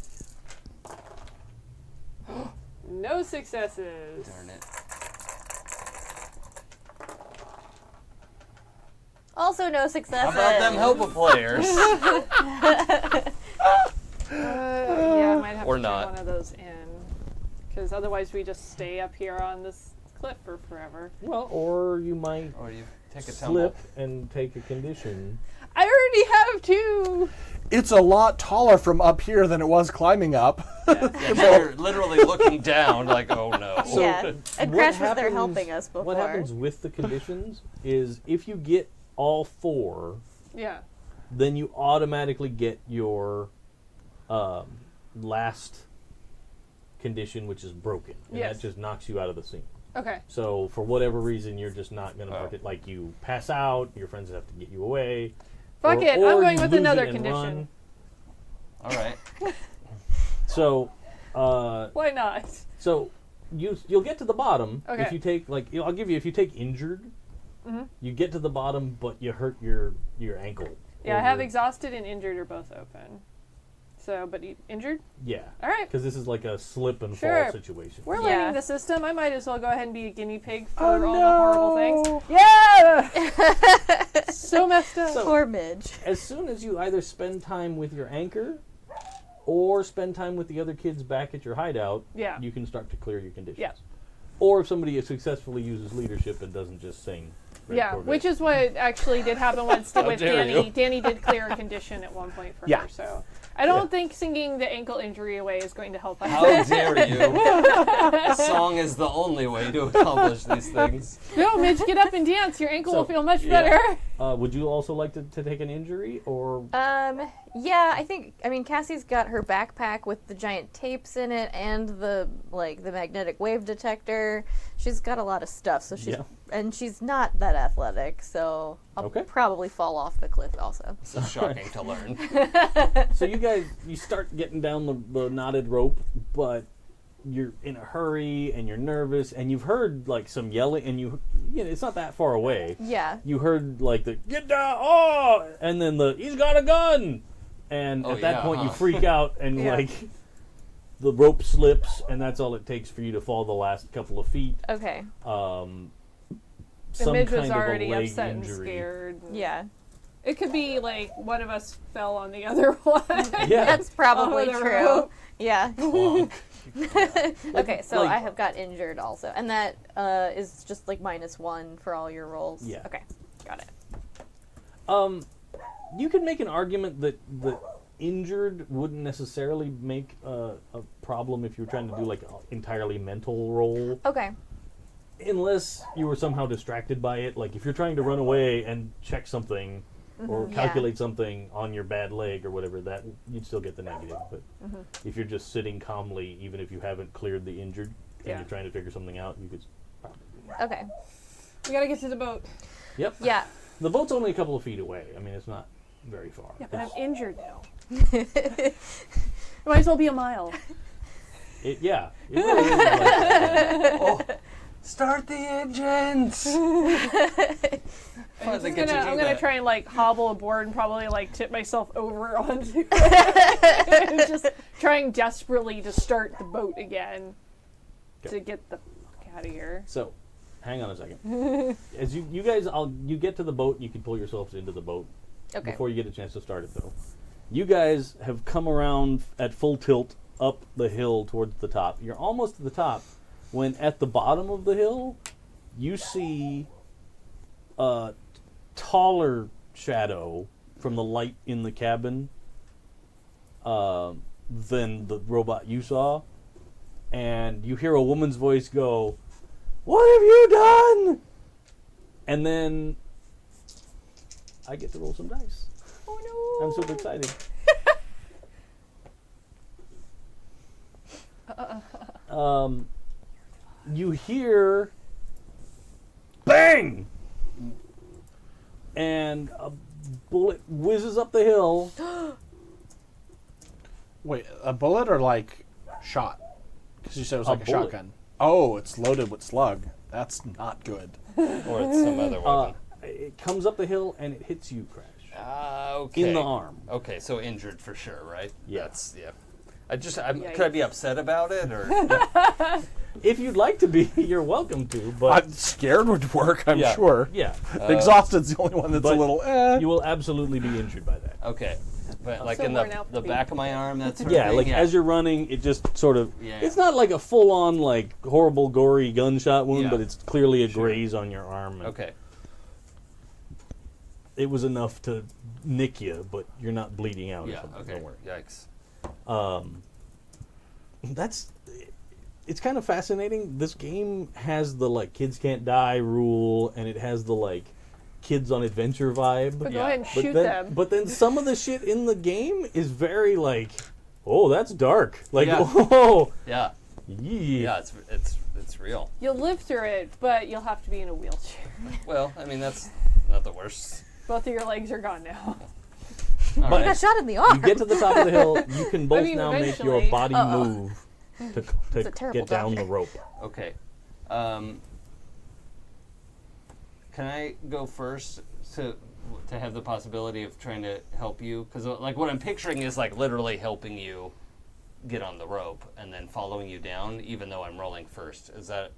no successes. Darn it. Also, no successes. How about them help players? Yeah, I might have Or to not. turn one of those in. Because otherwise we just stay up here on this cliff for forever. Well, or you might Or you take a slip tumble. and take a condition. I already have two! It's a lot taller from up here than it was climbing up. Yeah, now you're literally looking down like, oh no. Yeah, and what Crash was there happens- helping us before. What happens with the conditions is if you get all 4, Yeah. then you automatically get your last condition, which is broken. And Yes. that just knocks you out of the scene. Okay. So for whatever reason, you're just not going to mark it. Like you pass out, your friends have to get you away. Fuck it, I'm or going you with lose another it and condition. run. All right. So, Why not? so you'll get to the bottom Okay. if you take I'll give you if you take injured, you get to the bottom, but you hurt your ankle. Yeah, or I have your- exhausted and injured are both open. So, but injured? Yeah, All right. because this is like a slip and Sure. fall situation. We're Yeah. learning the system. I might as well go ahead and be a guinea pig for Oh, all the horrible no. things. Yeah! So messed up. Poor Midge. As soon as you either spend time with your anchor or spend time with the other kids back at your hideout, Yeah. you can start to clear your conditions. Yeah. Or if somebody successfully uses leadership and doesn't just sing. Red Yeah, Corvette. which is what actually did happen once with dare Danny. you. Danny did clear a condition at one point for Yeah. her, so I don't think singing the ankle injury away is going to help us. How dare you? Song is the only way to accomplish these things. No, Midge, get up and dance. Your ankle So, will feel much yeah. better. Would you also like to take an injury, or Yeah, I mean, Cassie's got her backpack with the giant tapes in it and the magnetic wave detector. She's got a lot of stuff, so she's Yeah. and she's not that athletic, so I'll Okay. probably fall off the cliff also. So shocking to learn. so you start getting down the knotted rope, but you're in a hurry and you're nervous, and you've heard like some yelling, and it's not that far away. Yeah. You heard like the get down, oh, and then the he's got a gun, and Oh, at that yeah, point you huh. freak out and Yeah. like the rope slips, and that's all it takes for you to fall the last couple of feet. Okay. The Some Midge kind was of a already leg upset injury. and scared. Yeah. It could be like one of us fell on the other one. Yeah. That's probably Over the true. rope. Yeah. Clonk. Okay, so like- I have got injured also, and that is just like -1 for all your rolls. Yeah. Okay, got it. You could make an argument that the injured wouldn't necessarily make a problem if you were trying to do like an entirely mental roll, Okay. unless you were somehow distracted by it. Like if you're trying to run away and check something or Yeah. calculate something on your bad leg or whatever, that you'd still get the negative. But if you're just sitting calmly, even if you haven't cleared the injured and Yeah. you're trying to figure something out, you could. Okay. We gotta get to the boat. Yep. Yeah. The boat's only a couple of feet away. I mean, it's not very far. Yeah, but I'm injured now. It might as well be a mile. It really is like that. Oh, start the engines! I'm they get to do gonna that. try and like hobble aboard and probably like tip myself over onto it. And just trying desperately to start the boat again to get the fuck out of here. So, hang on a second. As you guys, you get to the boat, and you can pull yourselves into the boat Okay. before you get a chance to start it, though. You guys have come around at full tilt up the hill towards the top. You're almost to the top when at the bottom of the hill, you see a taller shadow from the light in the cabin than the robot you saw. And you hear a woman's voice go, "What have you done?" And then I get to roll some dice. Oh no! I'm super excited. You hear bang, and a bullet whizzes up the hill. Wait, a bullet or like shot? Because you said it was A like a bullet. shotgun. Oh, it's loaded with slug. That's not good. Or it's some other weapon. It comes up the hill and it hits you, Crash, Okay. in the arm. Okay, so injured for sure, right? Yeah. That's, yeah. Could I Yikes. be upset about it, or If you'd like to be, you're welcome to. But I'm scared would work, I'm yeah, sure. Yeah. Exhausted's the only one that's a but little, You will absolutely be injured by that. Okay. But like So in worn out the feet. back of my arm, that sort of Yeah, thing? like as you're running, it just sort of. Yeah. It's not like a full-on, like, horrible, gory gunshot wound, Yeah. but it's clearly a Sure. graze on your arm. and Okay. It was enough to nick you, but you're not bleeding out. or Yeah, something, okay. Don't worry. Yikes. That's. It's kind of fascinating. This game has the, like, kids can't die rule, and it has the, like, kids on adventure vibe. But Yeah. go ahead and But shoot then, them. But then some of the shit in the game is very like, oh, that's dark. Like, Yeah. oh, Yeah. yeah. Yeah, it's real. You'll live through it, but you'll have to be in a wheelchair. Well, I mean, that's not the worst. Both of your legs are gone now. All But I got shot in the arm. You get to the top of the hill, you can both mean, now make your eventually. body move to It's a terrible get down doctor. the rope. Okay. Can I go first to have the possibility of trying to help you? Because like what I'm picturing is like literally helping you get on the rope and then following you down, even though I'm rolling first. Is that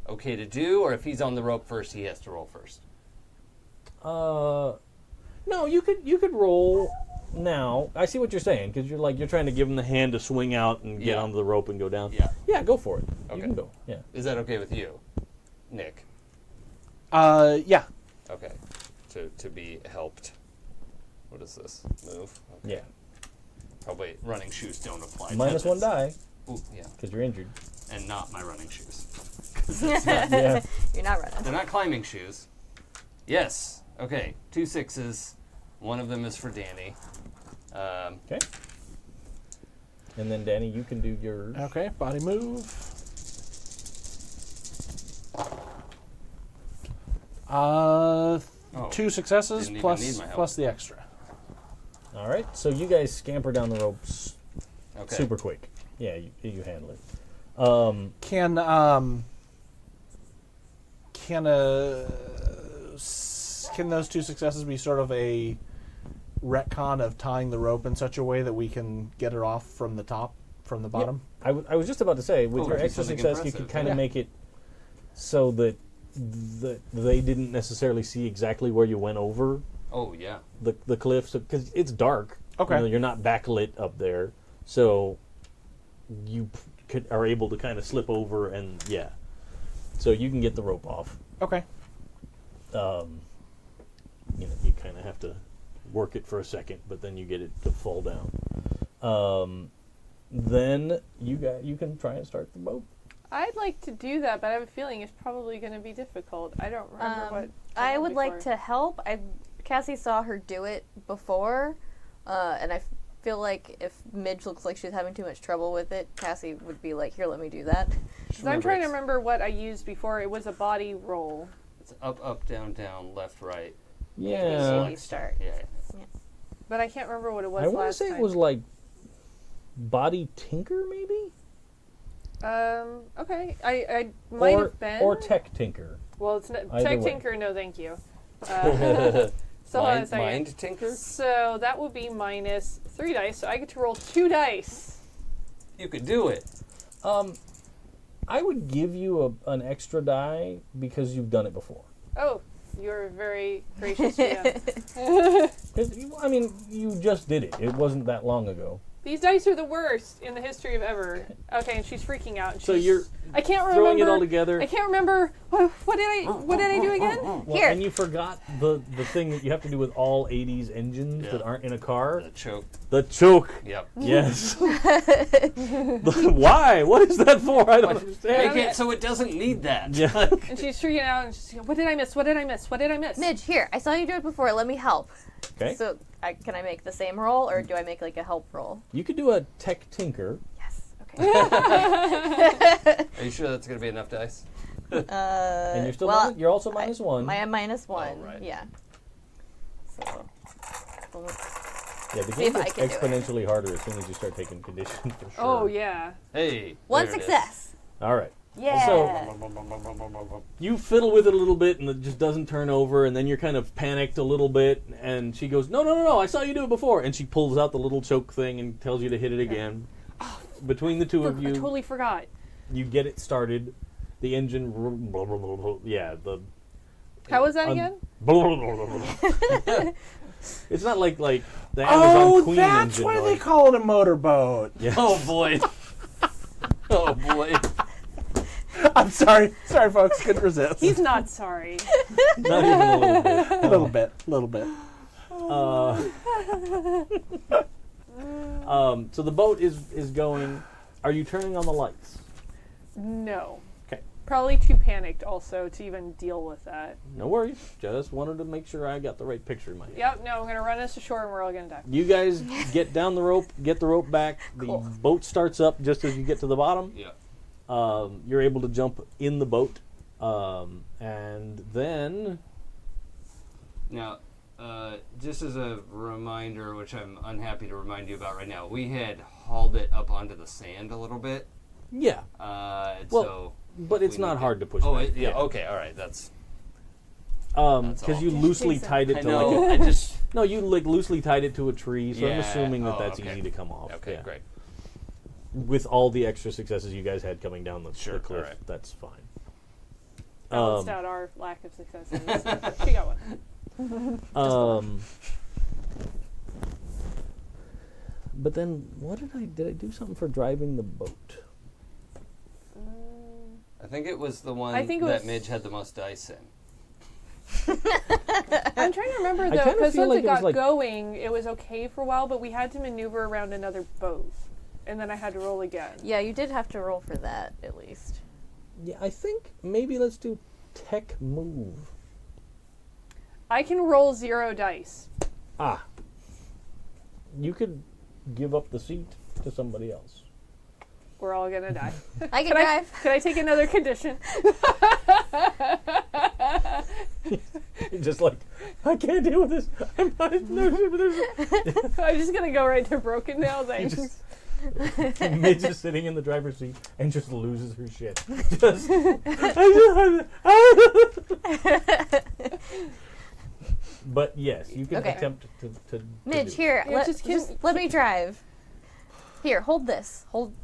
okay to do, or if he's on the rope first, he has to roll first? No, you could roll now. I see what you're saying because you're trying to give him the hand to swing out and get Yeah. onto the rope and go down. Yeah. Yeah, go for it. Okay. You can go. Yeah. Is that okay with you, Nick? yeah. Okay. To be helped. What is this? Move? Okay. Yeah. Probably running shoes don't apply. Minus one die Ooh, yeah. because you're injured. And not my running shoes. Yeah. You're not running. They're not climbing shoes. Yes. Okay. 2 6s. One of them is for Danny. Okay. And then Danny, you can do yours. Okay, body move. Oh, 2 successes didn't even plus need my help. plus the extra. All right. So you guys scamper down the ropes okay. super quick. Yeah, you handle it. Can those 2 successes be sort of a retcon of tying the rope in such a way that we can get it off from the top, from the bottom? I was just about to say, with Oh, your do extra something success, you impressive, could kind of yeah. make it so that they didn't necessarily see exactly where you went over Oh, yeah. the cliff, because it's dark. Okay. You know, you're not backlit up there, so you are able to kind of slip over and yeah. So you can get the rope off. Okay. You know, you kind of have to work it for a second, but then you get it to fall down. Then you can try and start the boat. I'd like to do that, but I have a feeling it's probably going to be difficult. I don't remember what. I would before. like to help. Cassie saw her do it before, and I feel like if Midge looks like she's having too much trouble with it, Cassie would be like, "Here, let me do that." Because I'm trying to remember what I used before. It was a body roll. It's up, up, down, down, left, right. Yeah. Select start. Yeah. But I can't remember what it was I want to last say time. it was like body tinker, maybe, Okay. I might have been. or tech tinker. Well, it's not, Either Tech way. Tinker, no thank you. So hold on a second. Mind tinker? So that would be minus 3 dice, so I get to roll 2 dice. You could do it. I would give you an extra die because you've done it before. Oh, you're very gracious GM. 'Cause I mean, you just did it. It wasn't that long ago. These dice are the worst in the history of ever. Okay, and she's freaking out. And So she's- you're I can't remember. throwing it all together. I can't remember. What did I do again? Well, Here. and you forgot the thing that you have to do with all 80s engines Yeah. that aren't in a car. The choke. The choke. Yep. Yes. Why? What is that for? I don't understand. Make it so it doesn't need that. Yeah. And she's freaking out. And she's, what did I miss? What did I miss? What did I miss? Midge, here, I saw you do it before. Let me help. Okay. So, can I make the same roll, or do I make like a help roll? You could do a tech tinker. Yes. Okay. Are you sure that's going to be enough dice? And you're still you're also minus one. I am minus 1. Oh, right. Yeah. So. Yeah, the See game if I gets can do it. exponentially harder as soon as you start taking conditions for sure. Oh yeah. Hey. One there it is. success. All right. Yeah. So you fiddle with it a little bit, and it just doesn't turn over, and then you're kind of panicked a little bit, and she goes, no, I saw you do it before, and she pulls out the little choke thing and tells you to hit it again. Between the two of I you, totally forgot. You get it started. The engine, yeah. How was that again? It's not like the Amazon Queen that's engine. why they call it a motorboat. Yeah. Oh boy. Oh boy. I'm sorry. Sorry, folks. Couldn't resist. He's not sorry. Not even a little bit. A little bit. A little bit. So the boat is going. Are you turning on the lights? No. Okay. Probably too panicked also to even deal with that. No worries. Just wanted to make sure I got the right picture in my head. Yep, no, I'm going to run us ashore and we're all going to die. You guys get down the rope, get the rope back. Cool. The boat starts up just as you get to the bottom. Yeah. You're able to jump in the boat. And then... Now, just as a reminder, which I'm unhappy to remind you about right now, we had hauled it up onto the sand a little bit. Yeah. So But it's we not need hard to push Oh, back. yeah. Okay. All right. That's Because all. you loosely Jason. tied it I to know. like I just no, you loosely tied it to a tree, so I'm Yeah. assuming that Oh, that's okay. easy to come off. okay. Yeah. Great. With all the extra successes you guys had coming down the cliff, alright. that's fine. Balanced out our lack of successes. She got one. But then, what did I do something for driving the boat? I think it was the one I think it that was- Midge had the most dice in. I'm trying to remember I though, kinda because feel once like it it was got like- going, it was okay for a while, but we had to maneuver around another boat. And then I had to roll again. Yeah, you did have to roll for that, at least. Yeah, I think maybe let's do tech move. I can roll 0 dice. Ah. You could give up the seat to somebody else. We're all gonna die. I can Can I, drive. can I take another condition? You're just like, I can't deal with this. I'm not, I'm just gonna go right to broken now, thanks. Midge is sitting in the driver's seat and just loses her shit. But yes, you can Okay. attempt to Midge, do. here, Yeah, just let me drive. Here, hold this. Hold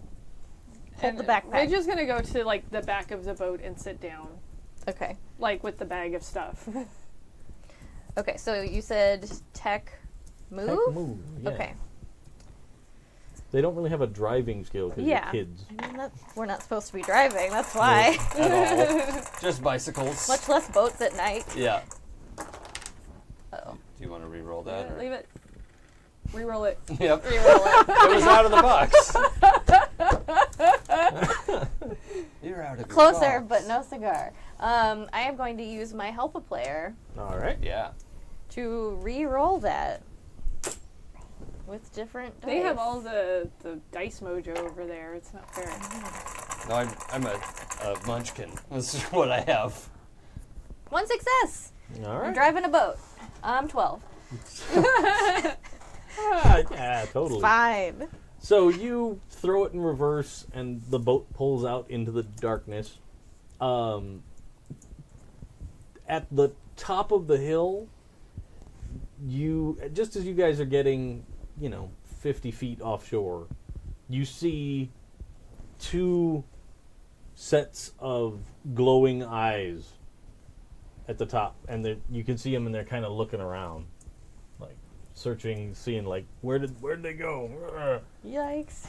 the backpack. We're just gonna go to like the back of the boat and sit down, Okay. like with the bag of stuff. Okay, so you said tech move? Tech move. Yeah. Okay. They don't really have a driving skill because Yeah. you're kids. I mean, we're not supposed to be driving, that's why. At all. Just bicycles. Much less boats at night. Yeah. Oh. Do you want to re-roll that? Or? Leave it. Reroll it. Yep. Reroll it. It was out of the box. You're out of your Closer, box. but no cigar. I am going to use my help a player All right. Yeah. to re-roll that with different dice. They have all the dice mojo over there. It's not fair. No, I'm a munchkin. This is what I have. 1 success. All I'm right. driving a boat. I'm 12. Yeah, totally. Fine. So you throw it in reverse, and the boat pulls out into the darkness. At the top of the hill, just as you guys are getting, 50 feet offshore, you see 2 sets of glowing eyes at the top, and you can see them, and they're kind of looking around, like searching, seeing like where'd they go? Yikes.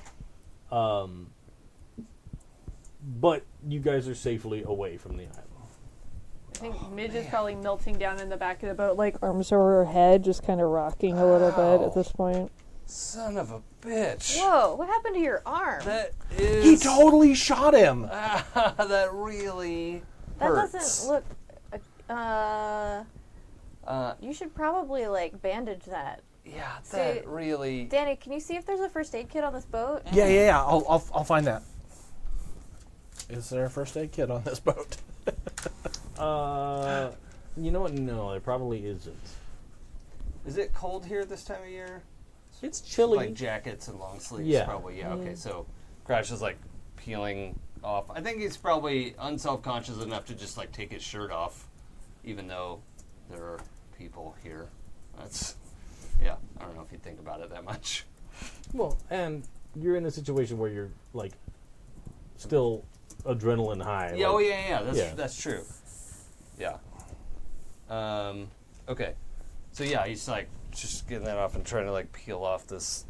But you guys are safely away from the island. I think Midge is probably melting down in the back of the boat, like arms over her head, just kind of rocking a little bit at this point. Son of a bitch. Whoa, what happened to your arm? That is. He totally shot him. That really That hurts. doesn't look... you should probably, bandage that. Yeah, See, that really. Danny, can you see if there's a first aid kit on this boat? Yeah. I'll find that. Is there a first aid kit on this boat? You know what? No, there probably isn't. Is it cold here this time of year? It's chilly. Like jackets and long sleeves, Yeah. probably. Yeah. Okay. So, Crash is peeling off. I think he's probably unselfconscious enough to just take his shirt off, even though there are people here. That's. Yeah. I don't know if you think about it that much. Well, and you're in a situation where you're still adrenaline high. Yeah, like- yeah. That's true. Yeah. Okay. So yeah, he's like just getting that off and trying to like peel off this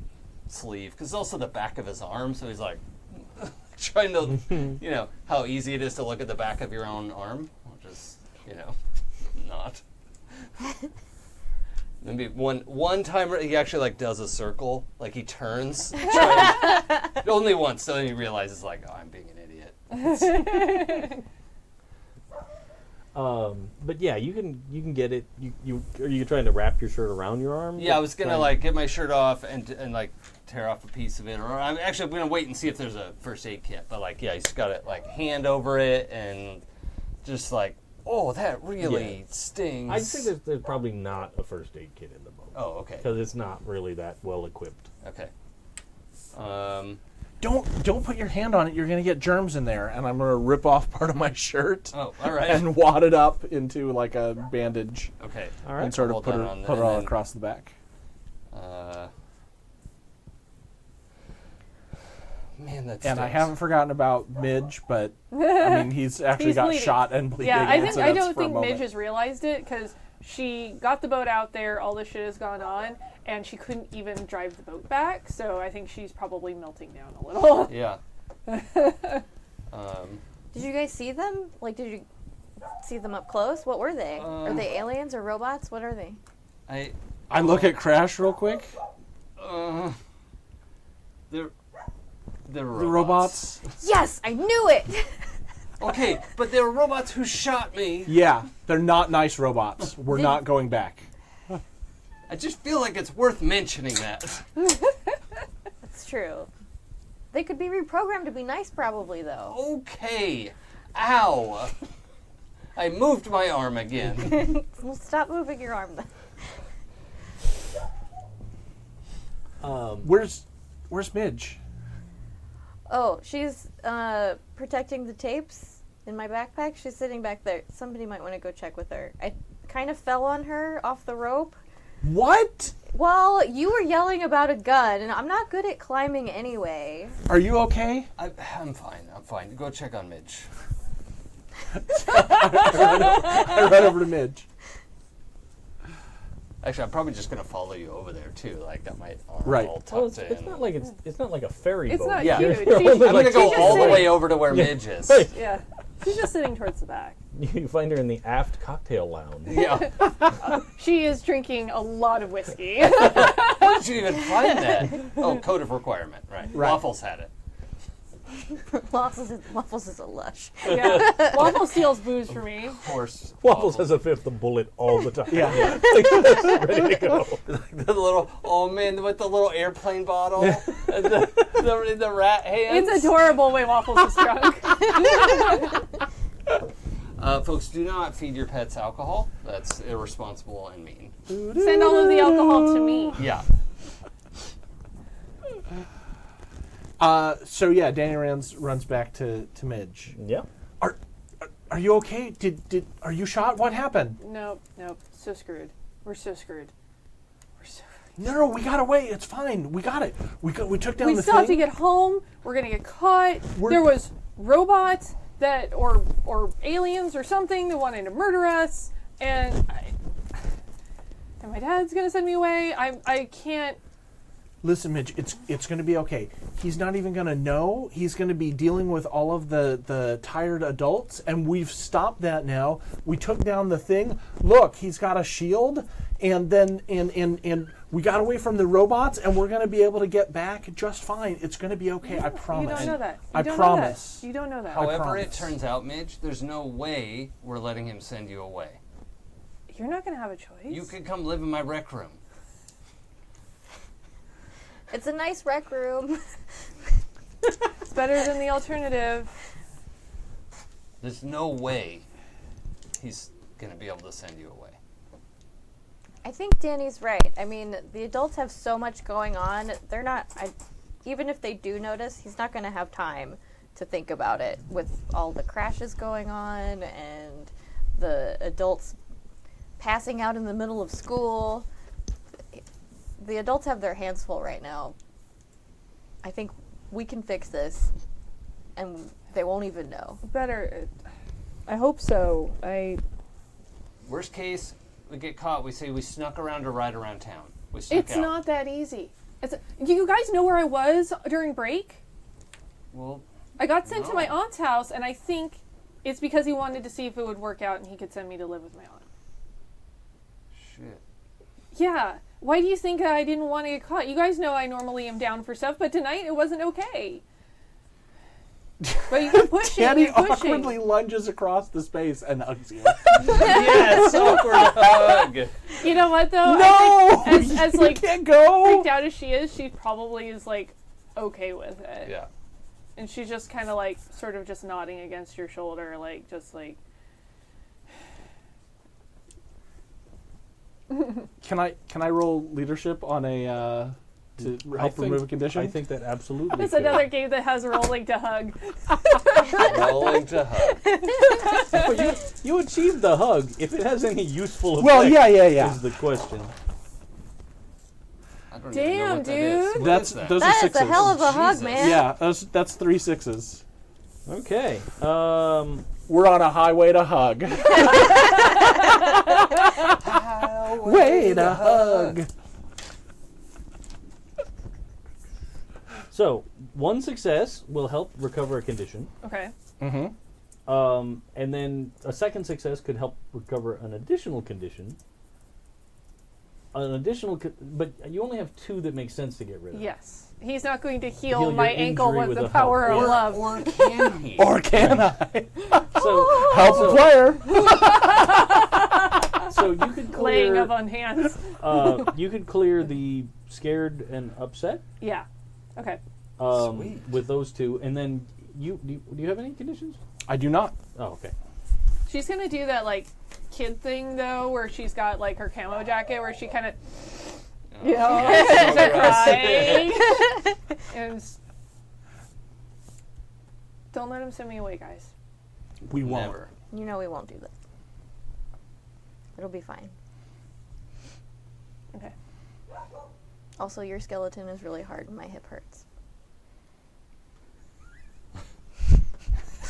sleeve because also the back of his arm. So he's like trying to, you know, how easy it is to look at the back of your own arm, which is, you know, not. Maybe one time he actually like does a circle, like he turns, only once, so then he realizes like, oh, I'm being an idiot. But yeah, you can get it. Are you trying to wrap your shirt around your arm? Yeah, I was gonna like get my shirt off and like tear off a piece of it, or I'm gonna wait and see if there's a first aid kit. But like, yeah, he's got it like hand over it and just like, oh, that really stings. I'd say there's probably not a first aid kit in the boat. Oh, okay. Because it's not really that well equipped. Okay. Don't put your hand on it. You're gonna get germs in there, and I'm gonna rip off part of my shirt Oh, all right. and wad it up into like a bandage Okay. All right. and sort of Hold put on it on put it and all then- across the back. Man, that's. And I haven't forgotten about Midge, but I mean he's actually He's got bleeding. shot and bleeding. Yeah, I so don't that's for a think moment. Midge has realized it because she got the boat out there, all this shit has gone on, and she couldn't even drive the boat back. So I think she's probably melting down a little. Yeah. Did you guys see them? Like, did you see them up close? What were they? Are they aliens or robots? What are they? I look at Crash real quick. They're The robots. Yes, I knew it. Okay, but they were robots who shot me. Yeah, they're not nice robots. We're not going back. I just feel like it's worth mentioning that. It's true. They could be reprogrammed to be nice, probably though. Okay. Ow. I moved my arm again. Well, stop moving your arm then. Where's Midge? Oh, she's protecting the tapes in my backpack. She's sitting back there. Somebody might want to go check with her. I kind of fell on her off the rope. What? Well, you were yelling about a gun, and I'm not good at climbing anyway. Are you okay? I'm fine. Go check on Midge. I run over to Midge. Actually, I'm probably just gonna follow you over there too. Like got my arm Right. all Well, tucked in. it's not like a ferry It's boat. not Yeah. huge. You're She's, only I'm like gonna go just all the sitting- way over to where Midge is. Right. yeah, she's just sitting towards the back. You find her in the aft cocktail lounge. Yeah. She is drinking a lot of whiskey. How did you even find that? Oh, code of requirement. Right. Waffles had it. Waffles is a lush. Yeah, Waffle steals booze for me. Of course. Waffles has a fifth bullet all the time. Yeah. Ready to go. The little, oh man, with the little airplane bottle and the rat hands. It's adorable way Waffles is drunk. Folks, do not feed your pets alcohol. That's irresponsible and mean. Send all of the alcohol to me. Yeah. So yeah, Danny runs back to Midge. Yeah. Are you okay? Are you shot? What happened? Nope. So screwed. We're so screwed. No, we got away. It's fine. We got it. We took down We the still have to thing. get home. We're gonna get caught. We're- There was robots that, or aliens or something that wanted to murder us, and my dad's gonna send me away. I can't. Listen, Midge, it's going to be okay. He's not even going to know. He's going to be dealing with all of the tired adults, and we've stopped that now. We took down the thing. Look, he's got a shield, and then and we got away from the robots, and we're going to be able to get back just fine. It's going to be okay. I promise. You don't know that. I promise. You don't know that. However it promise. turns out, Midge, there's no way we're letting him send you away. You're not gonna have a choice. You could come live in my rec room. It's a nice rec room. It's better than the alternative. There's no way he's going to be able to send you away. I think Danny's right. I mean, the adults have so much going on. They're not, even if they do notice, he's not going to have time to think about it with all the crashes going on and the adults passing out in the middle of school. The adults have their hands full right now. I think we can fix this. and they won't even know. Better. I hope so. Worst case, we get caught. We say we snuck around to ride around town. We snuck It's out. not that easy. Do you guys know where I was during break? Well, I got sent to my No. aunt's house, and I think it's because he wanted to see if it would work out and he could send me to live with my aunt. shit. Yeah. Why do you think I didn't want to get caught? You guys know I normally am down for stuff, but tonight it wasn't okay. But you keep pushing. Danny You're pushing. awkwardly lunges across the space and hugs you. Yes, awkward hug. You know what though? No! I think as You like can't go! freaked out as she is, she probably is like okay with it. Yeah. And she's just kind of like sort of just nodding against your shoulder, like just like. Can I roll leadership on a to help remove a condition? I think that absolutely. It's could. another game that has rolling to hug. Rolling to hug. But you achieved the hug. If it has any useful effect, Well, yeah. is the question. I don't even know Damn, what that is. dude. What That's is that? those are That is sixes. a hell of a hug, Jesus. man. Yeah, that's 3 6s. Okay. We're on a highway to hug. Way to hug. So one success will help recover a condition, Okay. Mm-hmm. and then a second success could help recover an additional condition. But you only have 2 that make sense to get rid of. Yes. He's not going to heal Heal my your ankle injury with with the a power hug. of Yeah. love. Or can he? Or can I So help a player? so you could Laying clear. of on hands. You could clear the scared and upset Yeah. Okay. Sweet. with those 2, and then do you have any conditions? I do not. Oh, okay. She's gonna do that like kid thing though, where she's got like her camo jacket, where she kind of, you know, starts crying. And don't let him send me away, guys. We won't. Never. You know we won't do that. It'll be fine. Okay. Also, your skeleton is really hard and my hip hurts.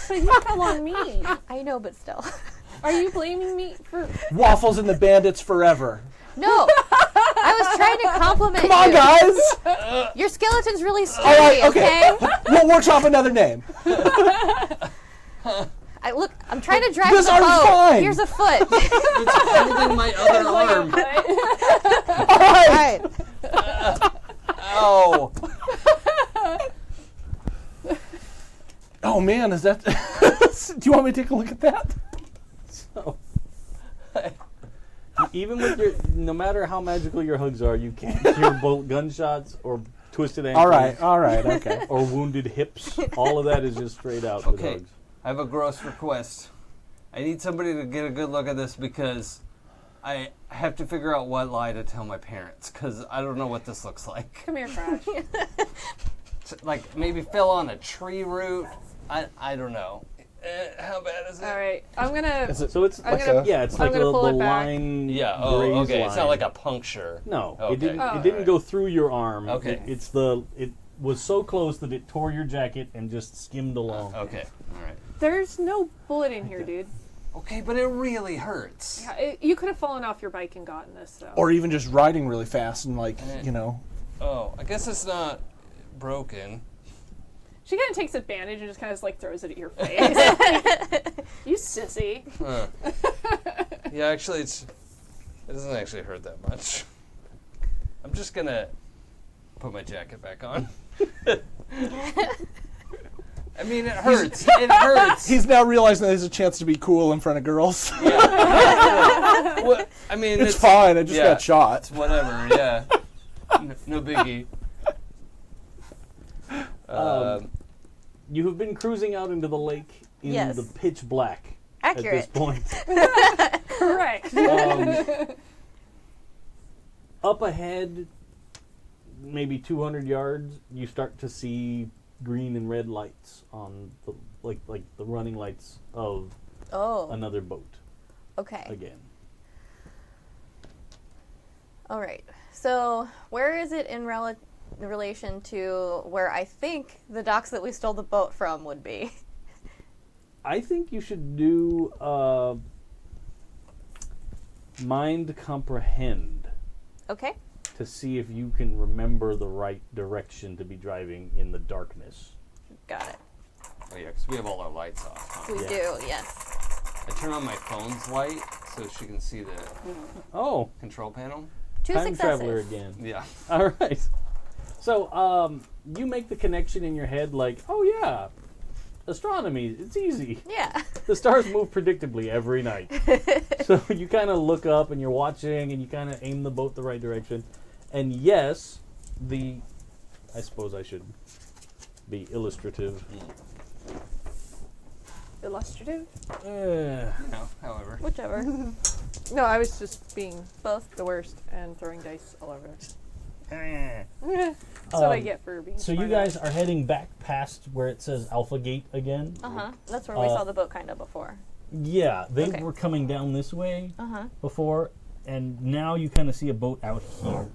But you fell on me. I know, but still. Are you blaming me for? Waffles and the Bandits forever. No! I was trying to compliment Come on, you. guys. Your skeleton's really All sturdy, right, okay. okay? We'll workshop another name. Look, I'm trying to drag This the arm's boat. fine. Here's a foot. It's holding my other arm. All right. Alright. Ow. Oh man, is that? Do you want me to take a look at that? So, even with your, no matter how magical your hugs are, you can't hear bolt gunshots or twisted ankles. All right, okay. Or wounded hips. All of that is just straight out with Okay. hugs. I have a gross request. I need somebody to get a good look at this because I have to figure out what lie to tell my parents because I don't know what this looks like. Come here, Crash. Like maybe fell on a tree root. I don't know. How bad is it? All right, I'm gonna. Is it So it's I'm like gonna- it's I'm like gonna the pull it back. line. Yeah. Oh, graze okay. It's not line. like a puncture. No, Okay. it didn't. Oh, It didn't alright. go through your arm. Okay. It was so close that it tore your jacket and just skimmed along. Okay. All right. There's no bullet in here, dude. Okay, but it really hurts. Yeah, you could have fallen off your bike and gotten this, though. Or even just riding really fast and like, you know. Oh, I guess it's not broken. She kind of takes advantage and just kind of like throws it at your face. You sissy. Huh. Yeah, actually, it doesn't actually hurt that much. I'm just gonna put my jacket back on. I mean, it hurts. It hurts. He's now realizing that there's a chance to be cool in front of girls. What? I mean, It's fine. I just got shot. It's whatever. Yeah. No biggie. You have been cruising out into the lake in Yes. the pitch black Accurate. at this point. Correct. Up ahead, maybe 200 yards, you start to see green and red lights on the like the running lights of Oh, another boat okay. again. All right. So, where is it in in relation to where I think the docks that we stole the boat from would be. I think you should do mind comprehend Okay. to see if you can remember the right direction to be driving in the darkness. Got it. Oh yeah, because we have all our lights off. Huh? We Yeah. do, yes. I turn on my phone's light so she can see the Oh, control panel. 2 time successes. traveler again. Yeah. All right. So, you make the connection in your head like, oh yeah, astronomy, it's easy. Yeah. The stars move predictably every night. So you kind of look up and you're watching and you kind of aim the boat the right direction. And yes, I suppose I should be illustrative. Illustrative? No, however. Whichever. No, I was just being Both. the worst and throwing dice all over. That's what I get for being So you smart guys ass. are heading back past where it says Alpha Gate again. Uh-huh. That's where we saw the boat kind of before. Yeah, they Okay. were coming down this way Uh-huh. before, and now you kind of see a boat out here.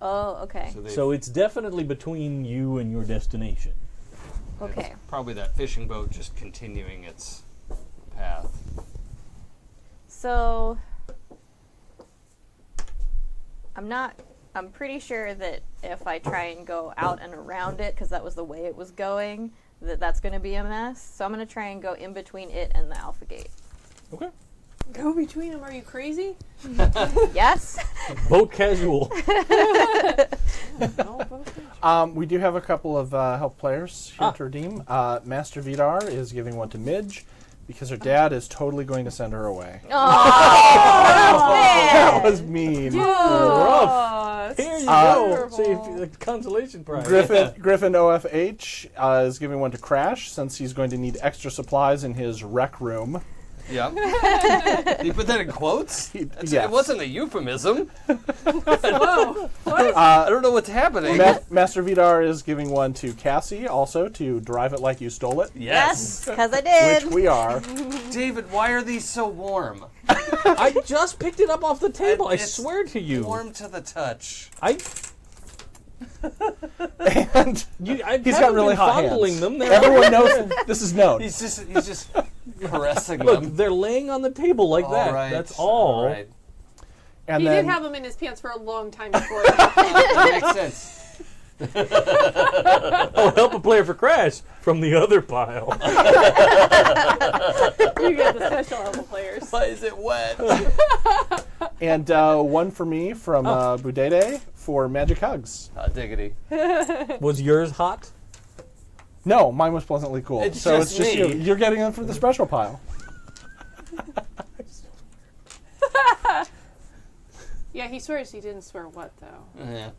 Oh, okay. So it's definitely between you and your destination. Okay. Probably that fishing boat just continuing its path. So I'm pretty sure that if I try and go out and around it, because that was the way it was going, that's going to be a mess. So I'm going to try and go in between it and the Alpha Gate. Okay. Go between them, are you crazy? Yes? Boat casual. We do have a couple of help players here to redeem. Master Vidar is giving one to Midge because her dad is totally going to send her away. That was mean. Rough. Here you go. So the consolation prize. Griffin OFH is giving one to Crash since he's going to need extra supplies in his rec room. Yeah. You put that in quotes? Yes. It wasn't a euphemism. Whoa. What? I don't know what's happening. Master Vidar is giving one to Cassie also to drive it like you stole it, Yes. Because I did. which we are. David, why are these so warm? I just picked it up off the table. I It's swear to you. Warm to the touch. And I he's got haven't really been hot fondling hands. them. They're Everyone knows this is known. He's just caressing Look, them. they're laying on the table like that. All right. That's all. right. And He then did have them in his pants for a long time before. That makes sense. Oh, help a player for Crash from the other pile. You get the special level players. Why is it wet? and one for me from Budede for Magic Hugs. Diggity. Was yours hot? No, mine was pleasantly cool. It's so just it's just me. you. You're getting them for the special pile. Yeah, he swears he didn't swear what, though. Yeah.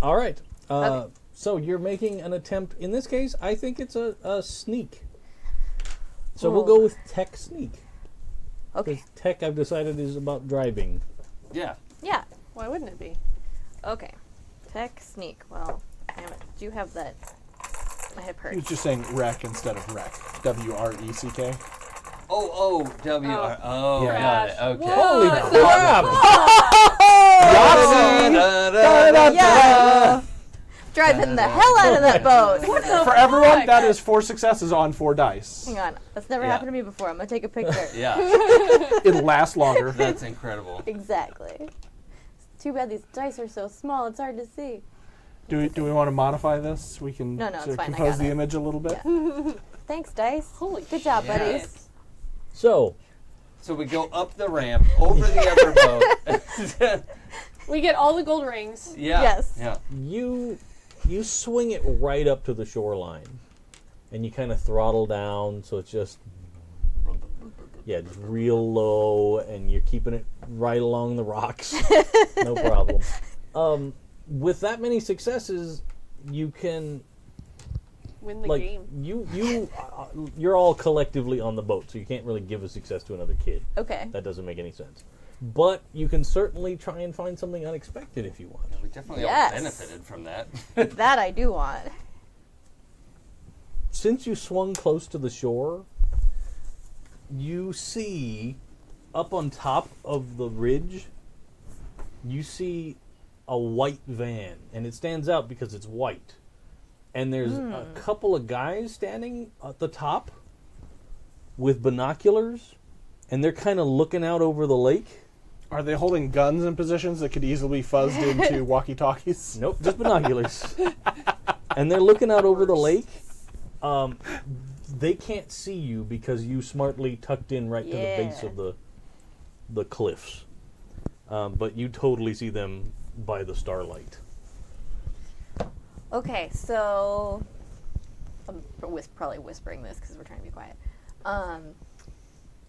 All right. Okay. So you're making an attempt. In this case, I think it's a sneak. So we'll go with tech sneak. Okay. Because tech, I've decided, is about driving. Yeah. Yeah. Why wouldn't it be? Okay. Tech sneak. Well, damn it. Do you have that? My head He hurts. was just saying wreck instead of wreck. WRECK. Oh, W-R. Oh, Yeah. got it. Okay. Holy That's crap! Yeah. Driving the hell out of that boat. For everyone, that is 4 successes on 4 dice. Hang on. That's never Yeah. happened to me before. I'm going to take a picture. Yeah. It'll last longer. That's incredible. Exactly. It's too bad these dice are so small. It's hard to see. Do we want to modify this? We can No, it's sort of fine, I compose got the it. image a little bit. Thanks, dice. Holy Good job, shit. buddies. So, So we go up the ramp, over the other boat. We get all the gold rings. Yeah. Yes. Yeah. you swing it right up to the shoreline. And you kind of throttle down, so it's just... Yeah, it's real low, and you're keeping it right along the rocks. No problem. With that many successes, you can... Win the like game. you're all collectively on the boat, so you can't really give a success to another kid. Okay. That doesn't make any sense. But you can certainly try and find something unexpected if you want. We definitely Yes. all benefited from that. That I do want. Since you swung close to the shore, you see up on top of the ridge you see a white van, and it stands out because it's white. And there's a couple of guys standing at the top with binoculars, and they're kind of looking out over the lake. Are they holding guns in positions that could easily be fuzzed into walkie-talkies? Nope, just binoculars. And they're looking out over the lake. They can't see you because you smartly tucked in right to the base of the cliffs. But you totally see them by the starlight. Okay, so I'm probably whispering this because we're trying to be quiet.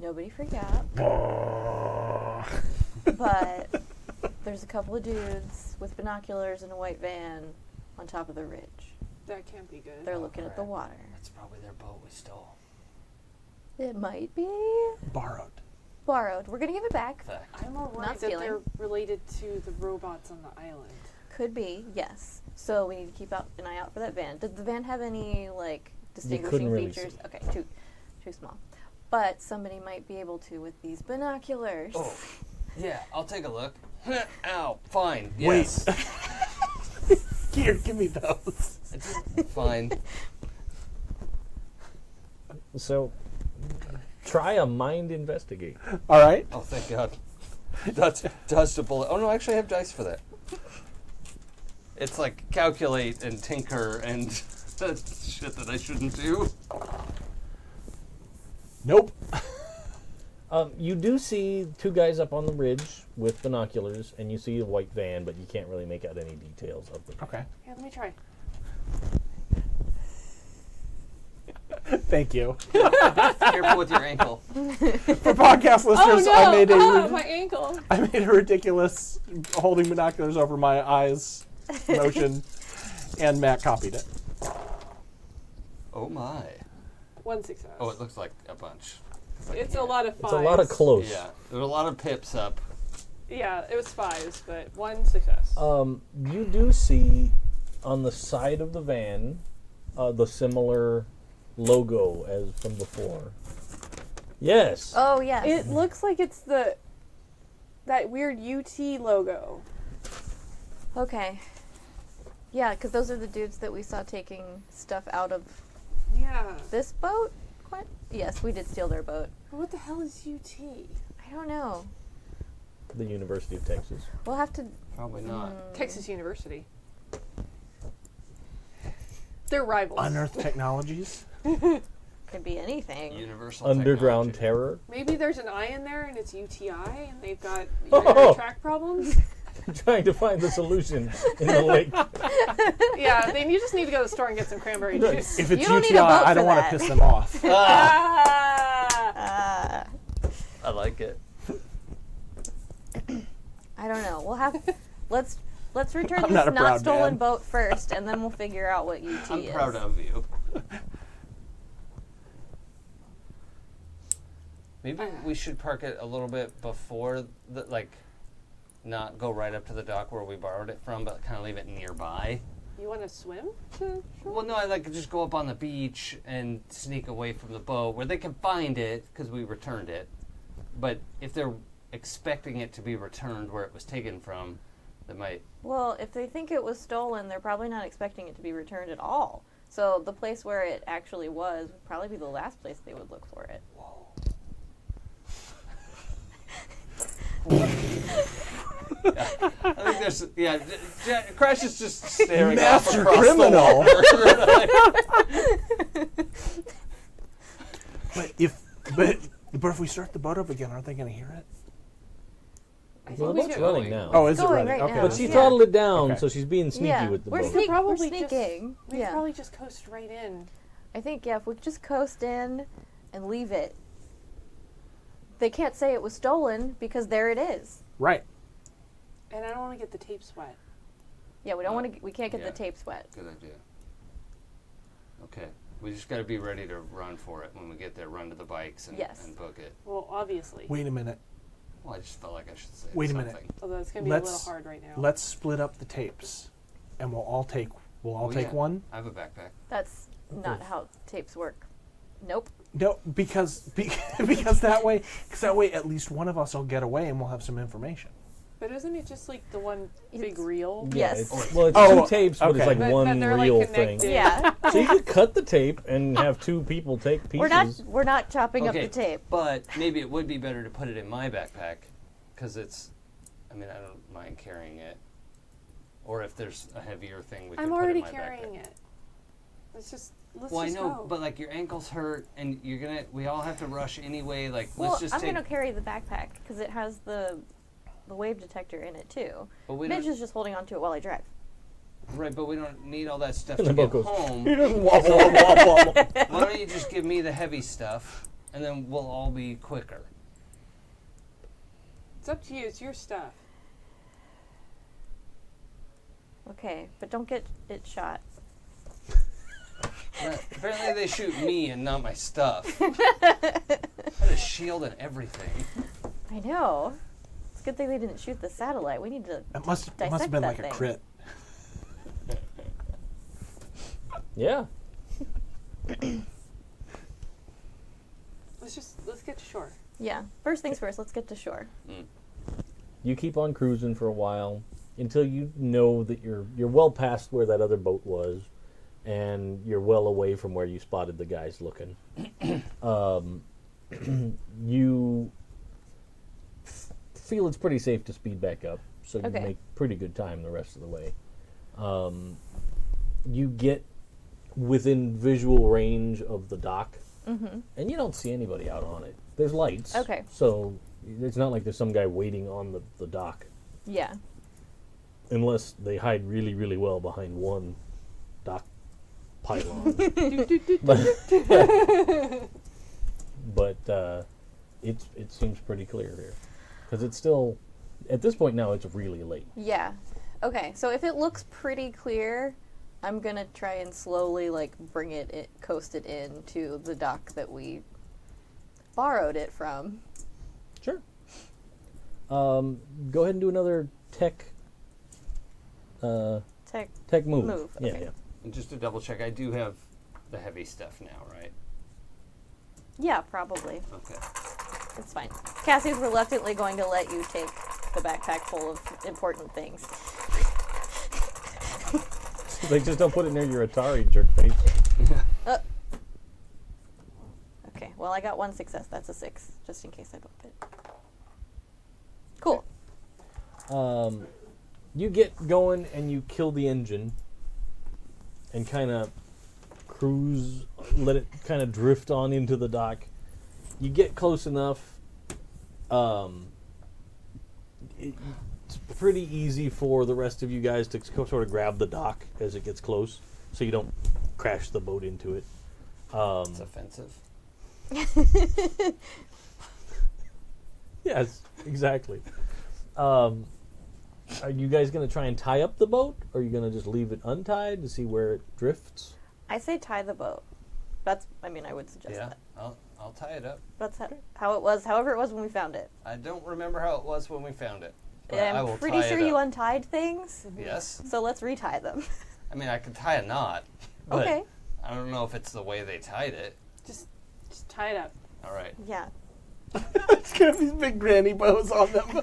Nobody freak out. But there's a couple of dudes with binoculars in a white van on top of the ridge. That can't be good. They're looking at the water. That's probably their boat we stole. It might be Borrowed. borrowed. We're gonna give it back. Fact. I'm more Not worried that stealing. they're related to the robots on the island. Could be, yes. So we need to keep an eye out for that van. Did the van have any distinguishing really features? see. Okay, too small. But somebody might be able to with these binoculars. Oh, yeah, I'll take a look. Ow, fine. Wait. Yes. Here, give me those. Fine. So, try a mind investigate. All right. Oh, thank God. That's dodged a bullet. Oh, no, actually, I have dice for that. It's like calculate and tinker and shit that I shouldn't do. Nope. You do see two guys up on the ridge with binoculars, and you see a white van, but you can't really make out any details of them. Okay. Yeah, let me try. Thank you. Careful with your ankle. For podcast listeners, Oh no! My ankle. I made a ridiculous holding binoculars over my eyes motion, and Matt copied it. Oh, my. One success. Oh, it looks like a bunch. It's a lot of fives. It's a lot of close. Yeah, there were a lot of pips up. Yeah, it was fives, but one success. You do see on the side of the van the similar logo as from before. Yes. Oh, yes. It looks like it's that weird UT logo. Okay. Yeah, because those are the dudes that we saw taking stuff out of Yeah. this boat. Yes, we did steal their boat. But what the hell is UT? I don't know. The University of Texas. We'll have to. Probably not. Texas University. They're rivals. Unearthed Technologies. Could be anything. Universal Underground technology. Terror. Maybe there's an I in there and it's UTI and they've got Oh. track problems. Trying to find the solution in the lake. Yeah, you just need to go to the store and get some cranberry Right. juice. If it's You don't need UTI, a vote I for don't want to that. piss them off. Ah! I like it. I don't know. We'll have. Let's return I'm this not a not proud stolen man. boat first, and then we'll figure out what UT I'm is. proud of you. Maybe we should park it a little bit before not go right up to the dock where we borrowed it from, but kind of leave it nearby. You want to swim to shore? Well, no, I like to just go up on the beach and sneak away from the boat where they can find it because we returned it. But if they're expecting it to be returned where it was taken from, they might. Well, if they think it was stolen, they're probably not expecting it to be returned at all. So the place where it actually was would probably be the last place they would look for it. I think there's Crash is just staring Master off across criminal. the water. But if we start the boat up again, aren't they going to hear it? Well, the we boat's do. running now. Oh, is it Going running? right Okay. now. But she Yeah. throttled it down, Okay. so she's being sneaky Yeah, with the we're boat. sneaky. Probably We're just- sneaking. We could Yeah. probably just coast right in. I think, if we just coast in and leave it, they can't say it was stolen because there it is. Right. And I don't want to get the tapes wet. Yeah, we don't want to. We can't get Yeah. the tapes wet. Good idea. Okay. We just got to be ready to run for it when we get there. Run to the bikes and, Yes. and book it. Well, obviously. Wait a minute. Well, I just felt like I should say Wait a something. minute. Although it's going to be a little hard right now. Let's split up the tapes, and we'll all take Oh, take yeah. one. I have a backpack. That's not how tapes work. Nope. No, because that way at least one of us will get away, and we'll have some information. But isn't it just like the one big It's- reel? Yeah, Yes. it's, well, it's Oh, two tapes, but it's okay. like But one they're, like, real thing. connected. Yeah. So you could cut the tape and have two people take pieces. We're not chopping Okay, up the tape. But maybe it would be better to put it in my backpack, because it's. I mean, I don't mind carrying it. Or if there's a heavier thing, we can I'm put it already in my carrying backpack. it. Let's Well, I just know, go. but like your ankles hurt, and we all have to rush anyway. Like, Well, let's just I'm take. gonna carry the backpack because it has the wave detector in it too. But we Midge don't, is just holding on to it while I drive. right, but we don't need all that stuff And to the get boat goes, home. Wobble, wobble, wobble. Why don't you just give me the heavy stuff, and then we'll all be quicker. It's up to you. It's your stuff. Okay, but don't get it shot. Apparently they shoot me and not my stuff. I had a shield and everything. I know. It's a good thing they didn't shoot the satellite. We need to. It must have Dissect been that like a thing. crit. Yeah. Let's get to shore. Yeah. First things first. Let's get to shore. You keep on cruising for a while until you know that you're well past where that other boat was, and you're well away from where you spotted the guys looking. You feel it's pretty safe to speed back up, so you Okay. make pretty good time the rest of the way. You get within visual range of the dock, and you don't see anybody out on it. There's lights, Okay. so it's not like there's some guy waiting on the dock, Yeah. unless they hide really, really well behind one dock pylon. but it seems pretty clear here, because it's still, at this point now, it's really late. Yeah. Okay. So if it looks pretty clear, I'm gonna try and slowly bring it coast it in to the dock that we borrowed it from. Sure. Go ahead and do another tech Tech move. move, Yeah, okay. yeah. And just to double check, I do have the heavy stuff now, right? Yeah, probably. Okay. It's fine. Cassie's reluctantly going to let you take the backpack full of important things. Like, just don't put it near your Atari, jerk face. Okay, well, I got one success. That's a 6, just in case I bump it. Cool. You get going and you kill the engine and kind of cruise, let it kind of drift on into the dock. You get close enough. It's pretty easy for the rest of you guys to sort of grab the dock as it gets close, so you don't crash the boat into it. It's offensive. Yes, exactly. Are you guys going to try and tie up the boat, or are you going to just leave it untied to see where it drifts? I say tie the boat. I would suggest Yeah, that. I'll tie it up. That's how it was, however it was when we found it. I don't remember how it was when we found it. But I will I'm pretty tie sure it you up. untied things, Yes. so let's retie them. I mean, I could tie a knot. But Okay. I don't know if it's the way they tied it. Just tie it up. All right. Yeah. It's gonna have these big granny bows on them.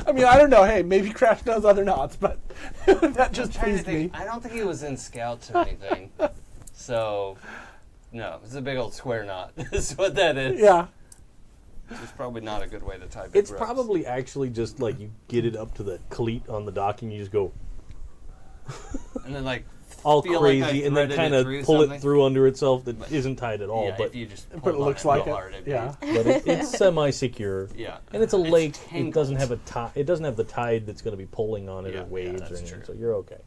I mean, I don't know. Hey, maybe Crash knows other knots, but that just Trying to pleased me. think, I don't think he was in Scouts or anything. So, no, it's a big old square knot. Is what that is. Yeah. It's probably not a good way to tie big It's ropes. probably actually just like you get it up to the cleat on the dock and you just go And then, like, all feel like I crazy and then threaded kind it of through pull something. it through under itself that isn't tied at all. yeah, but if you just But pulled it on looks real like it. hard, it'd be- Yeah. but it's semi-secure. Yeah. And it's a It's lake. It tangled. doesn't have a tide. It doesn't have the tide that's going to be pulling on it Yeah, or yeah, waves that's or anything. true. So you're okay.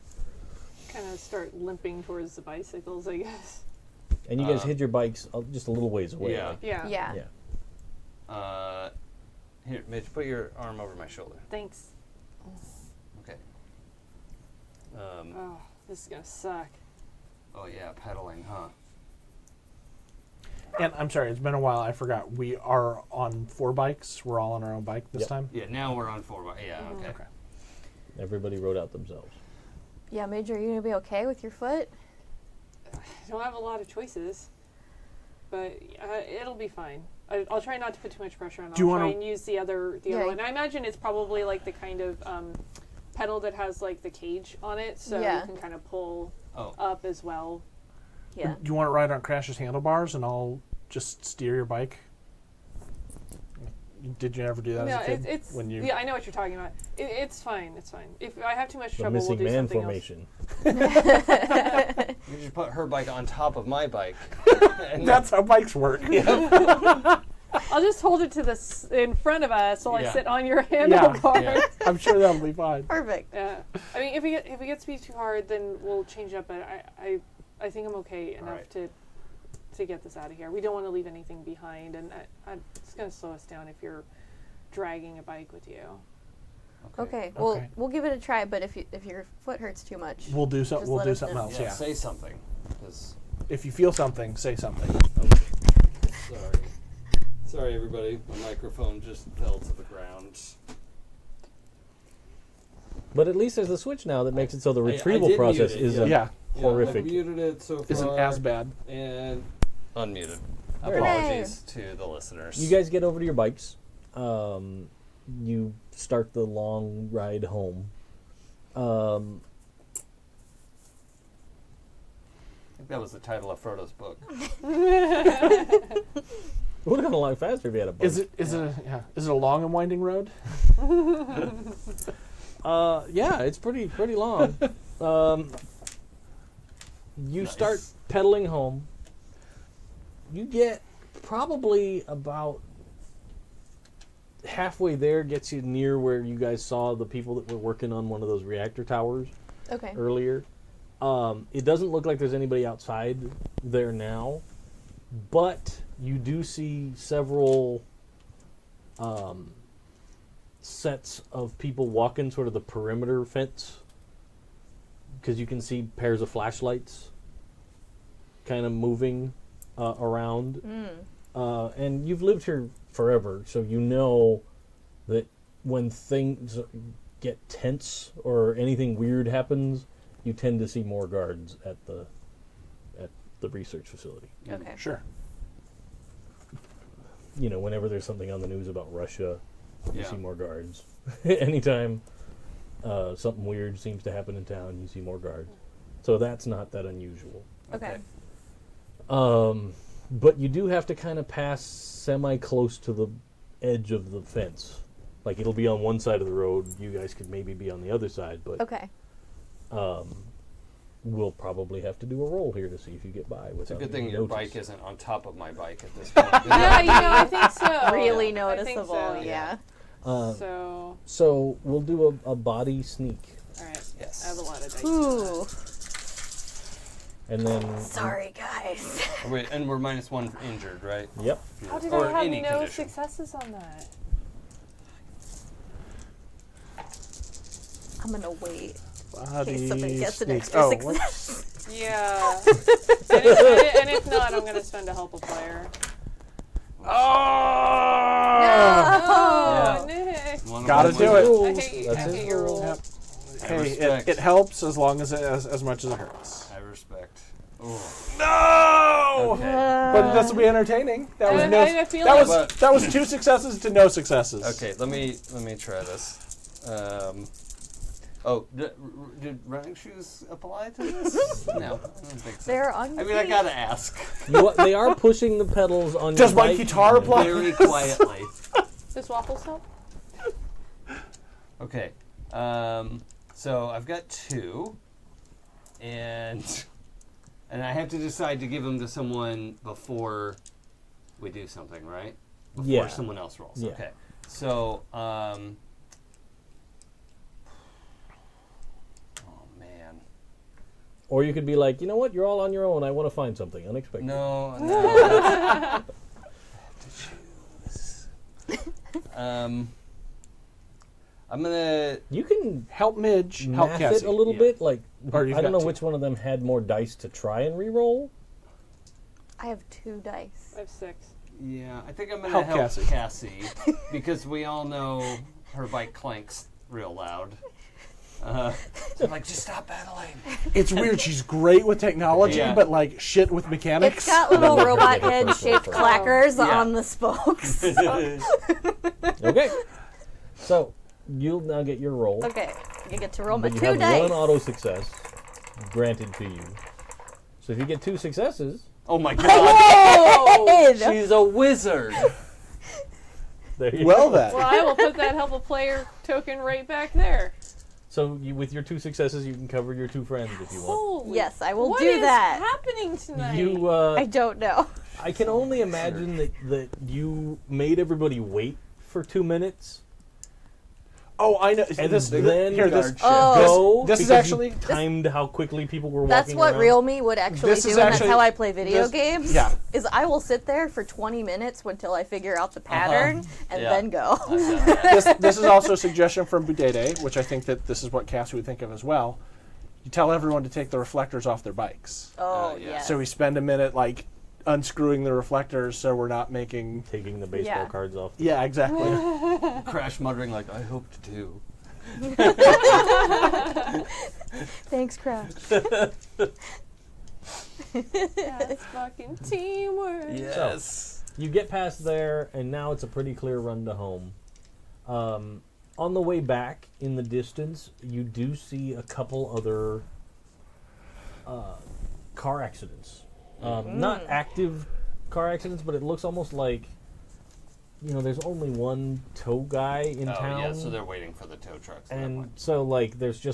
Kind of start limping towards the bicycles, I guess. And you guys hid your bikes just a little ways away. Yeah. like- Yeah. Yeah. yeah. Here, Mitch, put your arm over my shoulder. Thanks. Okay. Oh, this is gonna suck. Oh, yeah, pedaling, huh? And I'm sorry, it's been a while. I forgot. We are on 4 bikes. We're all on our own bike this Yep. time. Yeah, now we're on 4 by. Yeah, okay. Okay. Everybody rode out themselves. Yeah, Major, are you gonna be okay with your foot? I don't have a lot of choices, but it'll be fine. I'll try not to put too much pressure on. Do you I'll try wanna- and use the other one. I imagine it's probably like the kind of pedal that has like the cage on it, so you can kind of pull up as well. Yeah. Do you want to ride on Crash's handlebars, and I'll just steer your bike? Did you ever do that as a kid? It's when you... yeah, I know what you're talking about. It's fine. It's fine. If I have too much The trouble, we'll missing do man something formation. You just put her bike on top of my bike. And That's how bikes work. else. I'll just hold it to in front of us while I sit on your handlebar. Yeah. I'm sure that'll be fine. Perfect. Yeah. I mean, if it gets to be too hard, then we'll change up. But I think I'm okay enough to get this out of here. We don't want to leave anything behind, and it's going to slow us down if you're dragging a bike with you. Okay. Well, we'll give it a try. But if your foot hurts too much, We'll do something. just We'll let do us something know. else. yeah, Yeah. say something. 'Cause- If you feel something, say something. Sorry, everybody. My microphone just fell to the ground. But at least there's a switch now that makes it so the I retrieval did process mute it, isn't Yeah. horrific. I've muted it so far. Isn't as bad. And unmuted. Very Apologies to the listeners. You guys get over to your bikes. You start the long ride home. I think that was the title of Frodo's book. It would have gone a lot faster if you had a bike. Is it a long and winding road? Yeah, it's pretty long. You start pedaling home. You get probably about halfway there, gets you near where you guys saw the people that were working on one of those reactor towers okay. earlier. It doesn't look like there's anybody outside there now, but you do see several sets of people walking sort of the perimeter fence, because you can see pairs of flashlights kind of moving around. And you've lived here forever, so you know that when things get tense or anything weird happens, you tend to see more guards at the research facility. Okay. Sure. You know, whenever there's something on the news about Russia, you Yeah. see more guards. Anytime something weird seems to happen in town, you see more guards. So that's not that unusual. Okay. But you do have to kind of pass semi-close to the edge of the fence. Like, it'll be on one side of the road. You guys could maybe be on the other side, but Okay. we'll probably have to do a roll here to see if you get by. It's a good thing your bike isn't on top of my bike at this point. I think so. Really I think noticeable. so. Yeah. So, we'll do a body sneak. all right. Yes. I have a lot of dice. Ooh. And then... Sorry, guys. And we're -1 injured, right? Yep. How did Or I have any no condition. successes on that? I'm gonna wait in Body case somebody gets an sneak. extra Oh, success. Yeah. and if not, I'm going to spend to help a player. Oh! Oh, Nick. One of Gotta them do was- it. I That's hate his your rule. rules. Yep. I Hey, respect. it helps as long as much as it hurts. I respect. Ooh. No! Okay. But this will be entertaining. That was I feel that like- was that was 2 successes to no successes. Okay, let me try this. Did running shoes apply to this? No, I don't think so. They're on your I mean, I feet. gotta ask. They are pushing the pedals on Does your my bike. guitar apply? Very quietly. Does waffles help? Okay, so I've got 2, and I have to decide to give them to someone before we do something, right? Before Yeah. someone else rolls. Yeah. Okay, so oh man, Or you could be like, you know what, you're all on your own. I want to find something unexpected. no, that's, I have to choose. I'm gonna. You can Help Midge. Help math Cassie. it a little yeah. bit. Like, Or you've I don't got know 2. which one of them had more dice to try and re-roll. I have 2 dice. I have 6. Yeah, I think I'm gonna Help help Cassie. Cassie because we all know her bike clanks real loud. I'm like, just stop battling. It's weird. She's great with technology, Yeah. but like shit with mechanics. It's got little Yeah. robot head-shaped clackers Yeah. on the spokes. Okay. So you'll now get your roll. Okay, you get to roll my But you 2 have dice. one auto success granted to you. So if you get 2 successes, Oh my god. Oh! She's a wizard. there you Well go. then. Well, I will put that help a player token right back there. So with your 2 successes, you can cover your 2 friends if you want. Holy. Yes, I will What do is that. happening tonight? You, I don't know. I can only imagine that you made everybody wait for 2 minutes. Oh, I know. And this, then here, this, Oh. Go. This is because actually- you timed how quickly people were That's walking what around. real me would actually This do, is and actually- that's how I play video this- games. yeah. Is I will sit there for 20 minutes until I figure out the pattern and Yeah. then go. this is also a suggestion from Budede, which I think that this is what Cassie would think of as well. You tell everyone to take the reflectors off their bikes. Oh, yeah. yes. So we spend a minute like unscrewing the reflectors so we're not making. Taking the baseball Yeah. cards off. Yeah, exactly. Crash muttering like, I hoped to. Thanks, Crash. That's fucking teamwork. Yes. You get past there, and now it's a pretty clear run to home. On the way back, in the distance, you do see a couple other car accidents. Not active car accidents, but it looks almost like, there's only one tow guy in Oh, town. yeah, so they're waiting for the tow trucks. at that And point. so, like, there's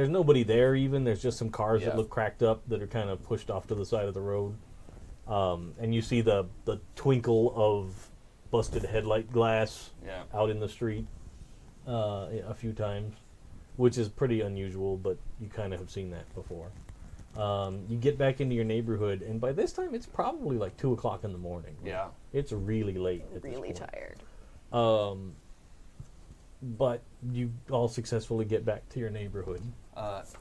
nobody there even. There's just some cars Yeah. that look cracked up that are kind of pushed off to the side of the road. And you see the twinkle of busted headlight glass Yeah. out in the street a few times, which is pretty unusual, but you kind of have seen that before. You get back into your neighborhood, and by this time, it's probably like 2 o'clock in the morning. Yeah. It's really late at Really this point. tired. But you all successfully get back to your neighborhood.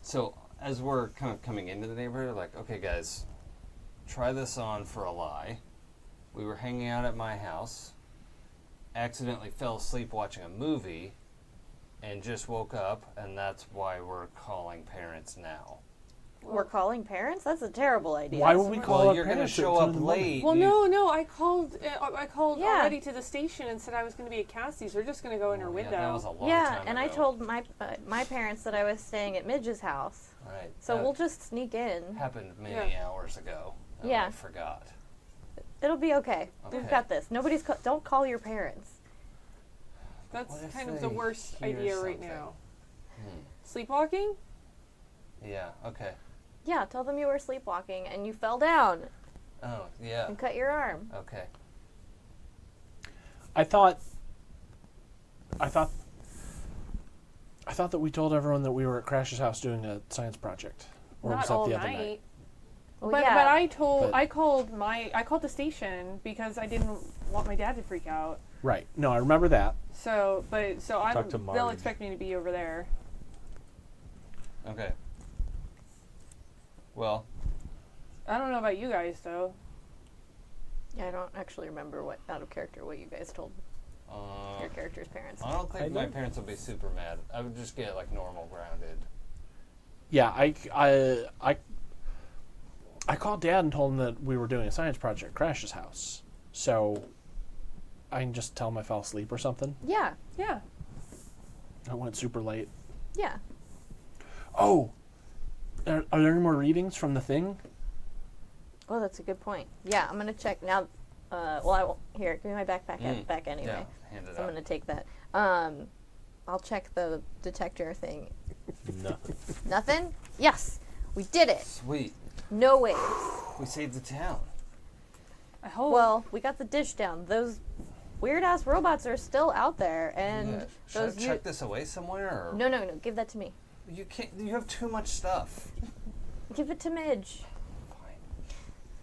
So as we're kind of coming into the neighborhood, like, okay, guys, try this on for a lie. We were hanging out at my house, accidentally fell asleep watching a movie, and just woke up, and that's why we're calling parents now. We're calling parents? That's a terrible idea. Why would we call Well, our you're going to parents at show 2 up in the morning? late. Well, you- no, I called. I called Yeah. already to the station and said I was going to be at Cassie's. We're just going to go in her Oh, window. Yeah, that was a long Yeah, time and I ago. told my parents that I was staying at Midge's house. Right. So that we'll just sneak in. happened many Yeah. hours ago. and Yeah. I forgot. It'll be okay. Okay. We've got this. Don't call your parents. That's What if kind of the they worst hear idea right something? now. Hmm. Sleepwalking? Yeah. Okay. Yeah, tell them you were sleepwalking and you fell down Oh, yeah. and cut your arm. Okay. I thought that we told everyone that we were at Crash's house doing a science project. Or was Not that all the other night. night? Well, But yeah. I called the station because I didn't want my dad to freak out. Right. No, I remember that. So Talk to they'll Marge. expect me to be over there. Okay. Well, I don't know about you guys though. Yeah, I don't actually remember what out of character what you guys told your character's parents. I don't think I my don't- parents would be super mad. I would just get like normal grounded. Yeah, I called Dad and told him that we were doing a science project at Crash's house. So I can just tell him I fell asleep or something. Yeah, Yeah. I went super late. yeah. Oh, are there any more readings from the thing? Oh, that's a good point. Yeah, I'm gonna check now. I will. Here, give me my backpack back anyway. Yeah, hand it So I'm out. gonna take that. I'll check the detector thing. Nothing. Nothing? Yes, we did it. Sweet. No waves. We saved the town. I hope. Well, we got the dish down. Those weird ass robots are still out there, and Yeah. Should I those chuck this away somewhere? Or? No, give that to me. You can't. You have too much stuff. Give it to Midge. Fine.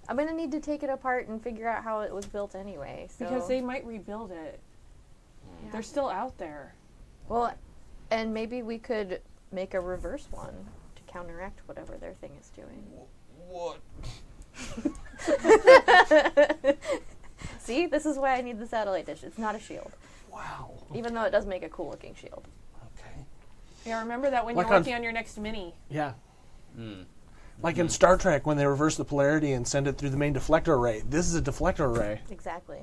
I'm gonna need to take it apart and figure out how it was built anyway. So. because they might rebuild it. Yeah. They're still out there. Well, and maybe we could make a reverse one to counteract whatever their thing is doing. What? See, this is why I need the satellite dish. It's not a shield, Wow. even though it does make a cool looking shield. Okay. Yeah, remember that when Like you're on- working on your next mini. Yeah. Mm. Like in Star Trek when they reverse the polarity and send it through the main deflector array. This is a deflector array. Exactly.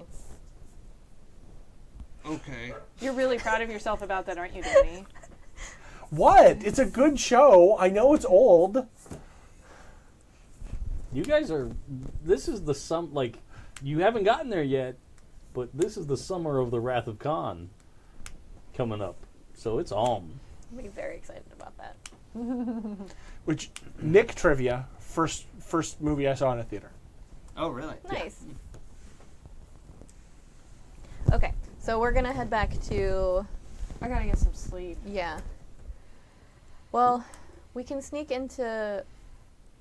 Okay. You're really proud of yourself about that, aren't you, Danny? What? It's a good show. I know it's old. You guys are. This is the like, you haven't gotten there yet, but this is the summer of the Wrath of Khan coming up. So it's on. I'm very excited about that. Which Nick trivia, first movie I saw in a theater. Oh, really? Nice. Okay, so we're gonna head back to, I gotta get some sleep. yeah. Well, we can sneak into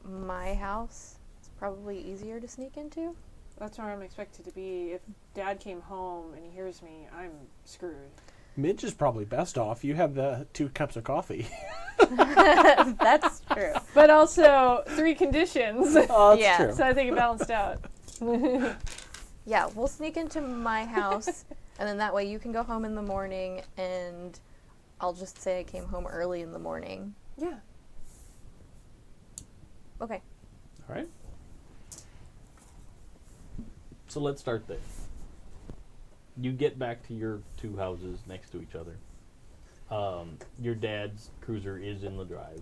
my house. It's probably easier to sneak into. That's where I'm expected to be. If Dad came home and he hears me, I'm screwed. Midge is probably best off. You have the 2 cups of coffee. That's true. But also 3 conditions. Oh, that's Yeah. true. So I think it balanced out. Yeah, we'll sneak into my house, and then that way you can go home in the morning, and I'll just say I came home early in the morning. Yeah. Okay. All right. So let's start there. You get back to your 2 houses next to each other. Your dad's cruiser is in the drive,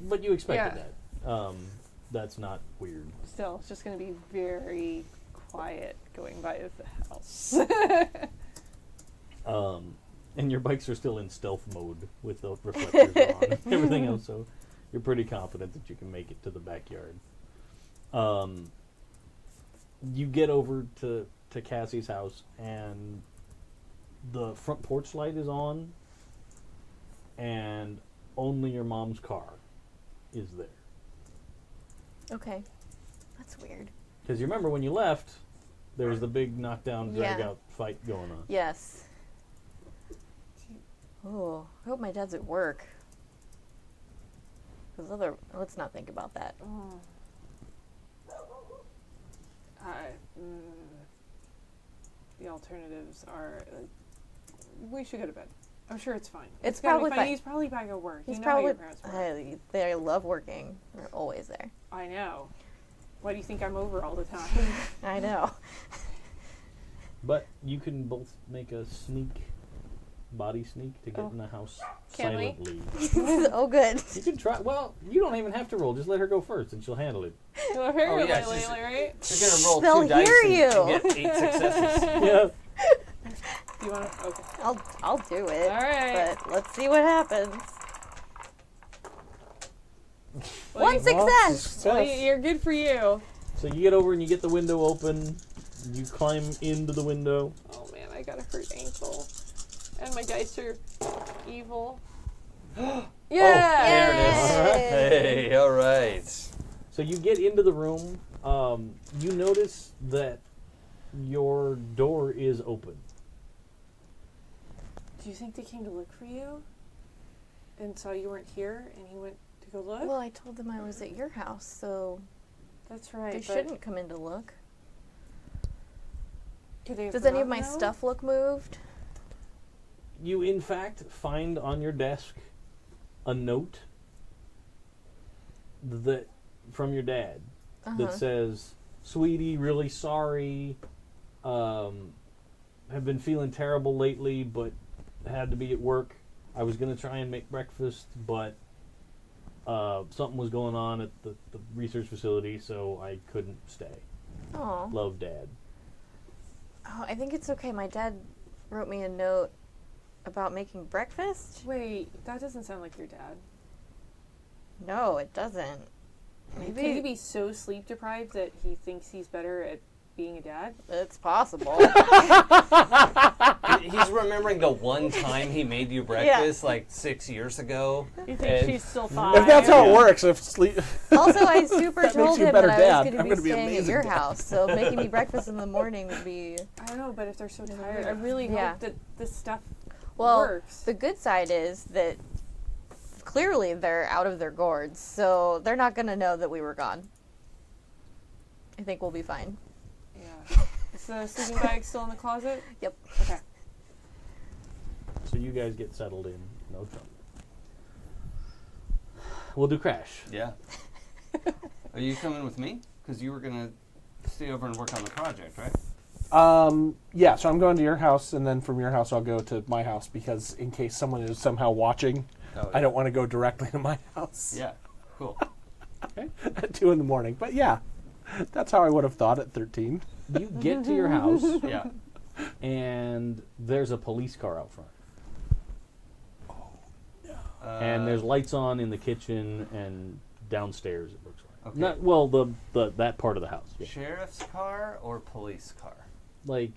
but you expected that. That's not weird. Still, it's just going to be very quiet going by the house. And your bikes are still in stealth mode with the reflectors on and everything else, so you're pretty confident that you can make it to the backyard. You get over to Cassie's house, and the front porch light is on, and only your mom's car is there. Okay. That's weird. Because you remember when you left, there was the big knockdown, Yeah. drag-out fight going on. Yes. Oh, I hope my dad's at work. Because let's not think about that. Oh. The alternatives are, we should go to bed. I'm sure it's fine. It's gotta be probably fine. He's probably back at work. He's you know how probably. your parents work. They love working. They're always there. I know. Why do you think I'm over all the time? I know. But you can both make a body sneak to get in the house Can we? silently. Oh, good. You can try. Well, you don't even have to roll. Just let her go first, and she'll handle it. You'll hear Oh, it yeah, lately, she's- right? You're gonna roll They'll 2 dice hear and you. get 8 successes. Yeah. Do you want to? Okay. I'll do it. All right. But let's see what happens. Well, One you- success. Well, you're good for you. So you get over and you get the window open. You climb into the window. Oh man, I got a hurt ankle. And my dice are evil. Yeah! There it is. All right. Hey, all right. So you get into the room. You notice that your door is open. Do you think they came to look for you? And saw you weren't here and he went to go look? Well, I told them I was at your house, so That's right. they but shouldn't come in to look. could they have Does any of my forgotten, though? stuff look moved? You, in fact, find on your desk a note that from your dad that says, "Sweetie, really sorry. Have been feeling terrible lately, but had to be at work. I was going to try and make breakfast, but something was going on at the research facility, so I couldn't stay. Oh. Love, Dad." Oh, I think it's okay. My dad wrote me a note about making breakfast. Wait, that doesn't sound like your dad. No, it doesn't. Could he be so sleep deprived that he thinks he's better at being a dad? It's possible. He's remembering the one time he made you breakfast, like 6 years ago. He thinks And- she's still 5. If that's how it Yeah. works, if sleep. Also, I super That makes told you a him better that dad. I was I'm going to gonna be be staying at amazing your dad. house, so making me breakfast in the morning would be... I don't know, but if they're so tired, I really Yeah. hope that this stuff Well, works. the good side is that clearly they're out of their gourds, so they're not going to know that we were gone. I think we'll be fine. Yeah. Is the sleeping bag still in the closet? Yep. Okay. So you guys get settled in, No trouble. We'll do crash. Yeah. Are you coming with me? Because you were gonna stay over and work on the project, right? Yeah, so I'm going to your house, and then from your house I'll go to my house, because in case someone is somehow watching, I don't want to go directly to my house. Yeah. Cool. At 2 in the morning. But yeah, that's how I would have thought at 13. You get to your house, Yeah. and there's a police car out front. And Uh, there's lights on in the kitchen and downstairs, it looks like. Okay. Not, well, the that part of the house. Yeah. Sheriff's car or police car? Like,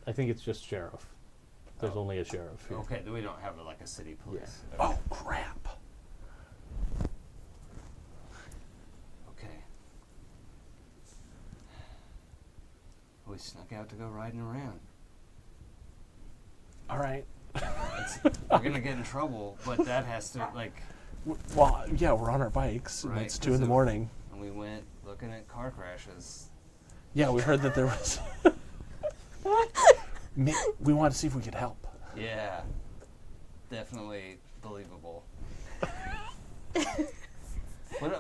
I think it's just sheriff. There's only a sheriff here. Okay, then we don't have like a city police. Yeah. Okay. Oh, crap. Okay. We snuck out to go riding around. All right. We're gonna get in trouble, but that has to like. Well, yeah, we're on our bikes, and Right, it's 2 in the 'cause morning. And we went looking at car crashes. Yeah, we heard that there was... we wanted to see if we could help. Yeah. Definitely believable.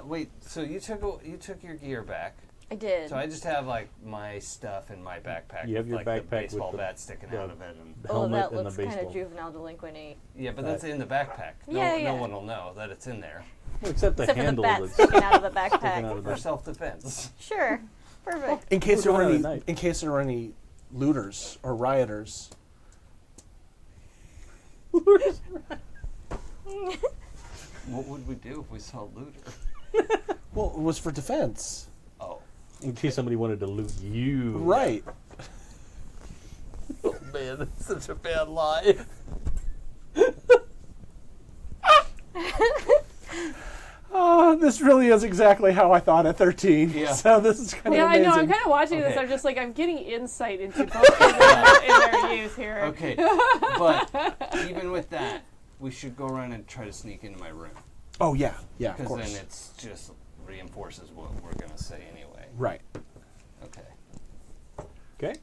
Wait, so you took your gear back. I did. So I just have like my stuff in my backpack. You have with, your like, backpack the with baseball the- bat sticking the- out of it, and The oh, helmet that and the looks kind baseball. of juvenile delinquent-y. yeah, but that's in the backpack. No, Yeah, no yeah. one will know that it's in there Well, except the Except for the handle bat that's sticking out of the sticking out backpack. of for the self-defense. Sure. Perfect. In case there We're were going any, out at night. in case there were any looters or rioters. What would we do if we saw a looter? Well, it was for defense. Oh, in case somebody wanted to loot you. Right. oh man, that's such a bad lie. This really is exactly how I thought at 13. Yeah. So this is kind Yeah, of I amazing. know. I'm kind of watching this. Okay. I'm just like, I'm getting insight into both of them in their use here. Okay, but even with that, we should go around and try to sneak into my room. Oh, yeah. Yeah, of Because course. then it's just reinforces what we're going to say anyway. Right. Okay. Okay.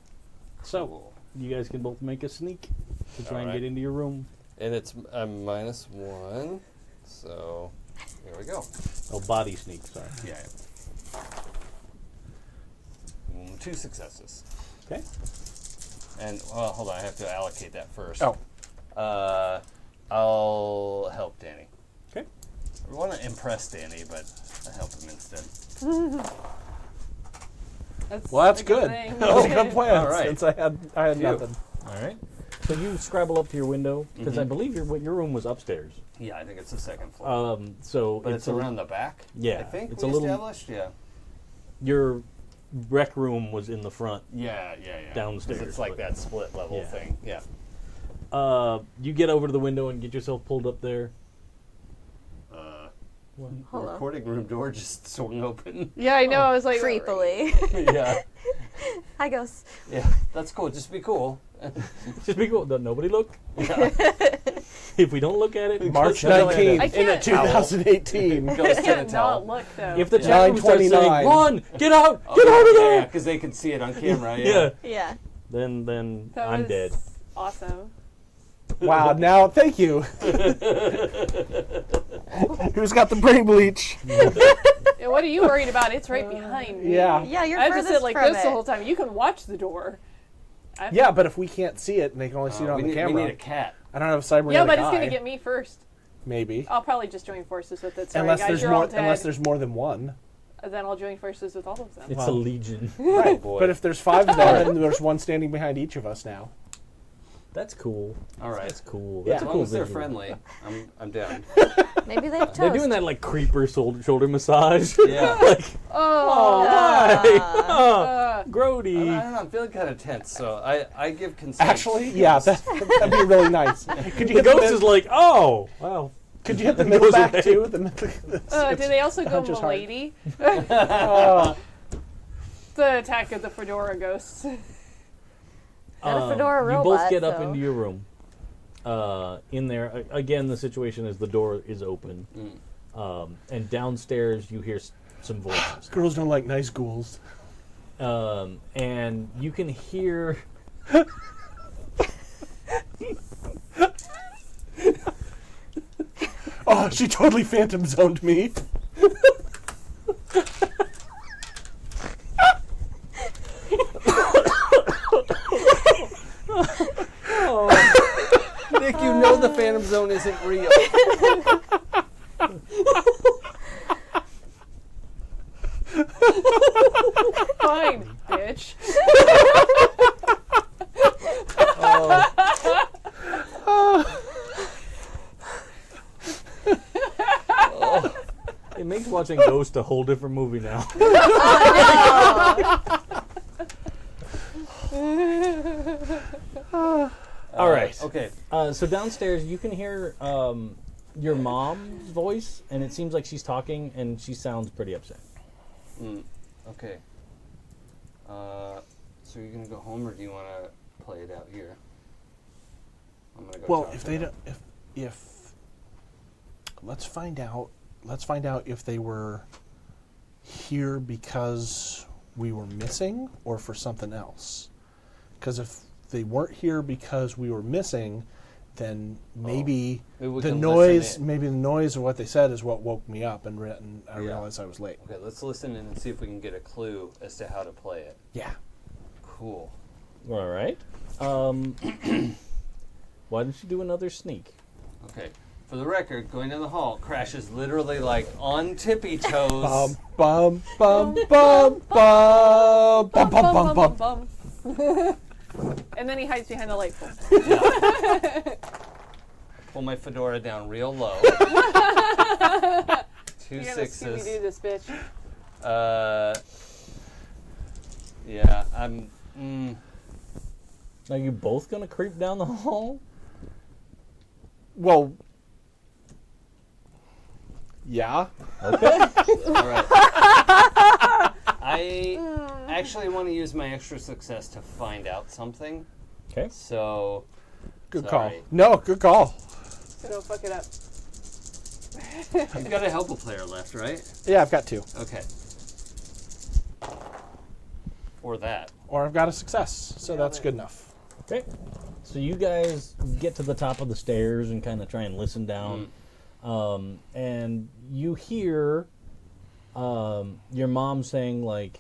So, Cool. you guys can both make a sneak to try and Alright. get into your room. And it's -1, so here we go. Oh, body sneak, sorry. Yeah. 2 successes. Okay. And, well, hold on, I have to allocate that first. Oh. I'll help Danny. Okay. I want to impress Danny, but I help him instead. Well, that's a good. thing. That was a good plan, All right. since I had Phew. nothing. All right. So you scrabble up to your window, because I believe your room was upstairs. Yeah, I think it's the 2nd floor. So but it's a- around the back? Yeah, I think it's we a little- established? Yeah. Your rec room was in the front. Yeah. Downstairs, 'Cause it's like but- that split level Yeah. thing. Yeah. You get over to the window and get yourself pulled up there. The Hold on. recording room door just swung open. Yeah, I know. I was like, Creepily. yeah. Hi, ghosts. Yeah. That's cool. Just be cool. Just be cool. Don't nobody look. Yeah. If we don't look at it, March just- 19th, I can't- 2018. Ghost I in a can't towel. not look though. If the Yeah. chat room starts saying, 9:29. "Run! Get out! Oh, Get out of there!" Yeah, because they can see it on camera. Yeah. Yeah. Yeah. Then that I'm was dead. Awesome. Wow, now, thank you. Who's got the brain bleach? Yeah, what are you worried about? It's right behind me. Yeah. Yeah, you're I have to furthest sit like from this it. the whole time. You can watch the door. Yeah, but if we can't see it and they can only see it on we the need, camera, We need a cat. I don't have a cybernetic Yeah, but it's eye. going to get me first. Maybe. I'll probably just join forces with it. Sorry, Unless guys, there's you're all more. dead. Unless there's more than one. Then I'll join forces with all of them. It's Wow. a legion. Right. boy. But if there's 5 there, and there's one standing behind each of us now. That's cool. All right. That's cool. Yeah. That's As a long cool as they're visual. friendly, I'm down. Maybe they have toast. They're doing that like creeper shoulder massage. Yeah. Like, Oh, hi. Oh, uh, I Grody. don't know. I'm feeling kind of tense, so I give consent. Actually, yeah, that'd be really nice. Could you The hit the ghost mid- is like, oh, well. Could you hit the middle goes back away. too? do they also go Hunter's heart. Milady? Oh, The Attack of the Fedora Ghosts. Got a fedora You robot, both get up so- into your room. In there, again, the situation is the door is open. And downstairs, you hear some voices. girls don't like nice ghouls. And you can hear. Oh, she totally phantom zoned me. Nick, you know the Phantom Zone isn't real. Fine, bitch. It makes watching Ghost a whole different movie now. All right. Okay. So downstairs, you can hear your mom's voice, and it seems like she's talking, and she sounds pretty upset. Okay. So you're gonna go home, or do you want to play it out here? I'm gonna go. Well, talk if to they them. don't, if let's find out. Let's find out if they were here because we were missing, or for something else. Because if they weren't here because we were missing, then maybe Maybe we the can noise, listen in. maybe the noise of what they said is what woke me up, and I Yeah. realized I was late. Okay, let's listen in and see if we can get a clue as to how to play it. Yeah. Cool. All right. Why don't you do another sneak? Okay. For the record, going down the hall crashes literally like on tippy toes. Bum bum bum bum bum bum bum bum. And then he hides behind the light pole. Pull my fedora down real low. Two You're gonna sixes. Scooby-Doo this bitch. Yeah, I'm. Are you both gonna creep down the hall? Well, yeah. Okay. All right. I actually want to use my extra success to find out something. Okay. So. Good Sorry. call. No, good call. So don't fuck it up. You've got a help player left, right? Yeah, I've got two. Okay. Or that. Or I've got a success, so that's good enough. Okay. So you guys get to the top of the stairs and kind of try and listen down. And you hear your mom saying, like,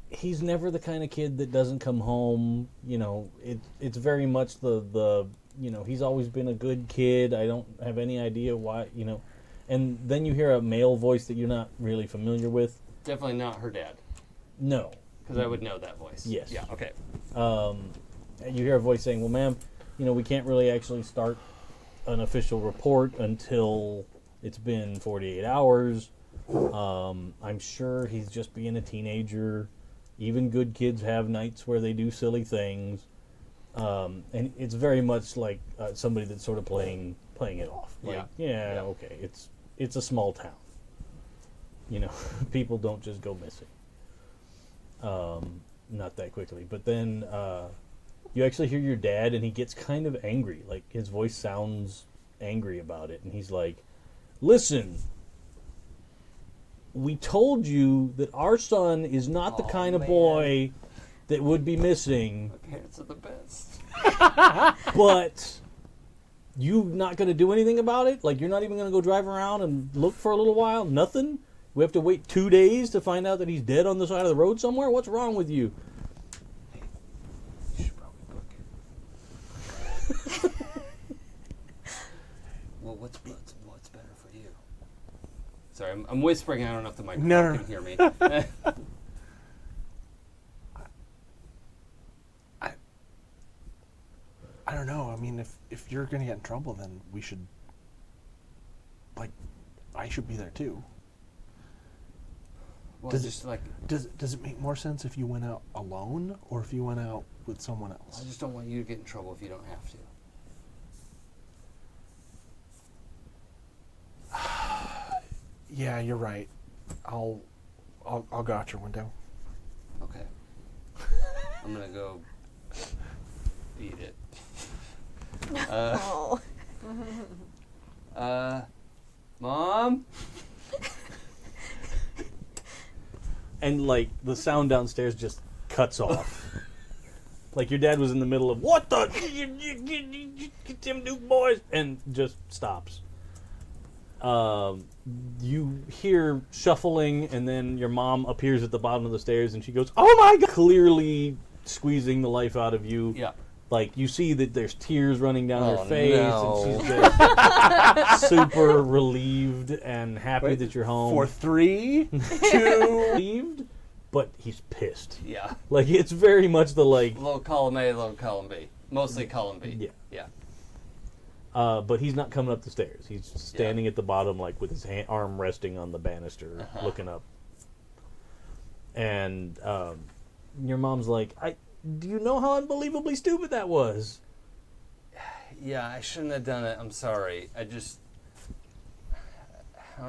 he's never the kind of kid that doesn't come home. You know, it's very much the you know, he's always been a good kid. I don't have any idea why, you know. And then you hear a male voice that you're not really familiar with. Definitely not her dad. No. Because I would know that voice. Yes. Yeah, okay. You hear a voice saying, well, ma'am, you know, we can't really actually start an official report until it's been 48 hours. I'm sure he's just being a teenager. Even good kids have nights where they do silly things. And it's very much like somebody that's sort of playing it off. Like, yeah, okay, it's a small town. You know, people don't just go missing. Not that quickly. But then you actually hear your dad, and he gets kind of angry. Like, his voice sounds angry about it. And he's like, listen, we told you that our son is not the kind of boy that would be missing. My parents are the best. But you not going to do anything about it? Like, you're not even going to go drive around and look for a little while? Nothing? We have to wait 2 days to find out that he's dead on the side of the road somewhere? What's wrong with you? You should probably book it. Well, what's better for you? Sorry, I'm whispering. I don't know if the microphone can hear me. I don't know. I mean, if you're going to get in trouble, then we should, like, I should be there too. Well, Does just like Does it make more sense if you went out alone or if you went out with someone else? I just don't want you to get in trouble if you don't have to. Yeah, you're right. I'll go out your window. Okay. I'm gonna go beat it. Oh. Mom? And, like, the sound downstairs just cuts off. Like your dad was in the middle of what the get them Duke boys and just stops. You hear shuffling, and then your mom appears at the bottom of the stairs, and she goes, "Oh my God!" Clearly squeezing the life out of you. Yeah. Like you see that there's tears running down her Oh, face, no. and she's just super relieved and happy that you're home. For 3, 2. Relieved, but he's pissed. Yeah. Like it's very much the like. Low column A, low column B. Mostly column B. Yeah. Yeah. But he's not coming up the stairs. He's standing at the bottom, like with his arm resting on the banister, looking up. And your mom's like, do you know how unbelievably stupid that was? Yeah, I shouldn't have done it. I'm sorry. I don't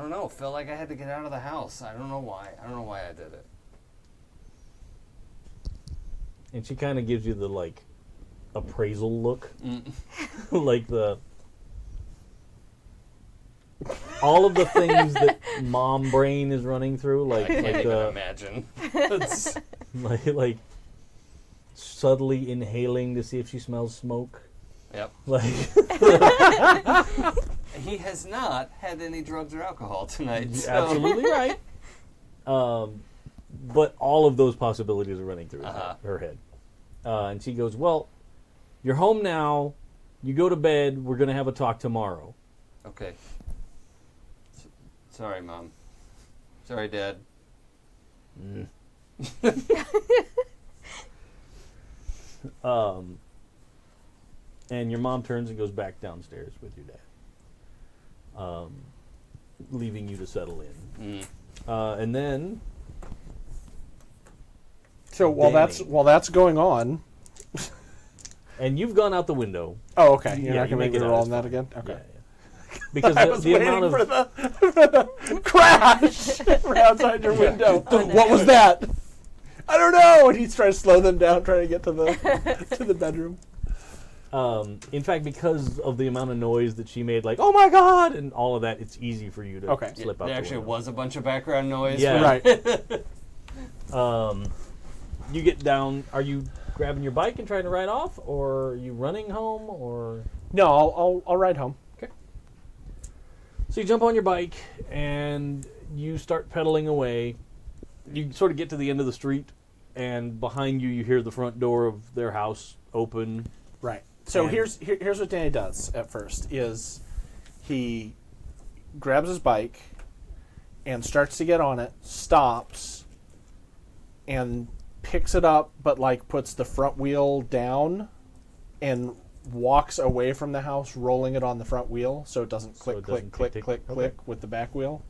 know. Felt like I had to get out of the house. I don't know why. I don't know why I did it. And she kind of gives you the, like, appraisal look. Like the... all of the things that mom brain is running through, like I can't like even imagine. It's- like subtly inhaling to see if she smells smoke. Yep. Like He has not had any drugs or alcohol tonight. So. absolutely right. But all of those possibilities are running through her head. And she goes, "Well, you're home now. You go to bed. We're gonna have a talk tomorrow." Okay. Sorry, Mom. Sorry, Dad. And your mom turns and goes back downstairs with your dad, leaving you to settle in. And then, So while Danny. that's going on. and you've gone out the window. Oh, okay. You're Yeah, not you going to make make it me out, roll it's on that fine. again? Okay. Yeah. Because I was the waiting amount of for the crash right outside your window. What was that? I don't know. And he's trying to slow them down, trying to get to the bedroom. in fact, because of the amount of noise that she made, like "oh my God" and all of that, it's easy for you to Okay. slip out. There the actually window. was a bunch of background noise. Yeah. Right. You get down. Are you grabbing your bike and trying to ride off, or are you running home, or? No, I'll ride home. So you jump on your bike and you start pedaling away. You sort of get to the end of the street, and behind you, you hear the front door of their house open. Right. So And- here's what Danny does at first is he grabs his bike and starts to get on it, stops, and picks it up, but like puts the front wheel down and walks away from the house, rolling it on the front wheel so it doesn't click, it click, doesn't click, tick, click, tick. click with the back wheel.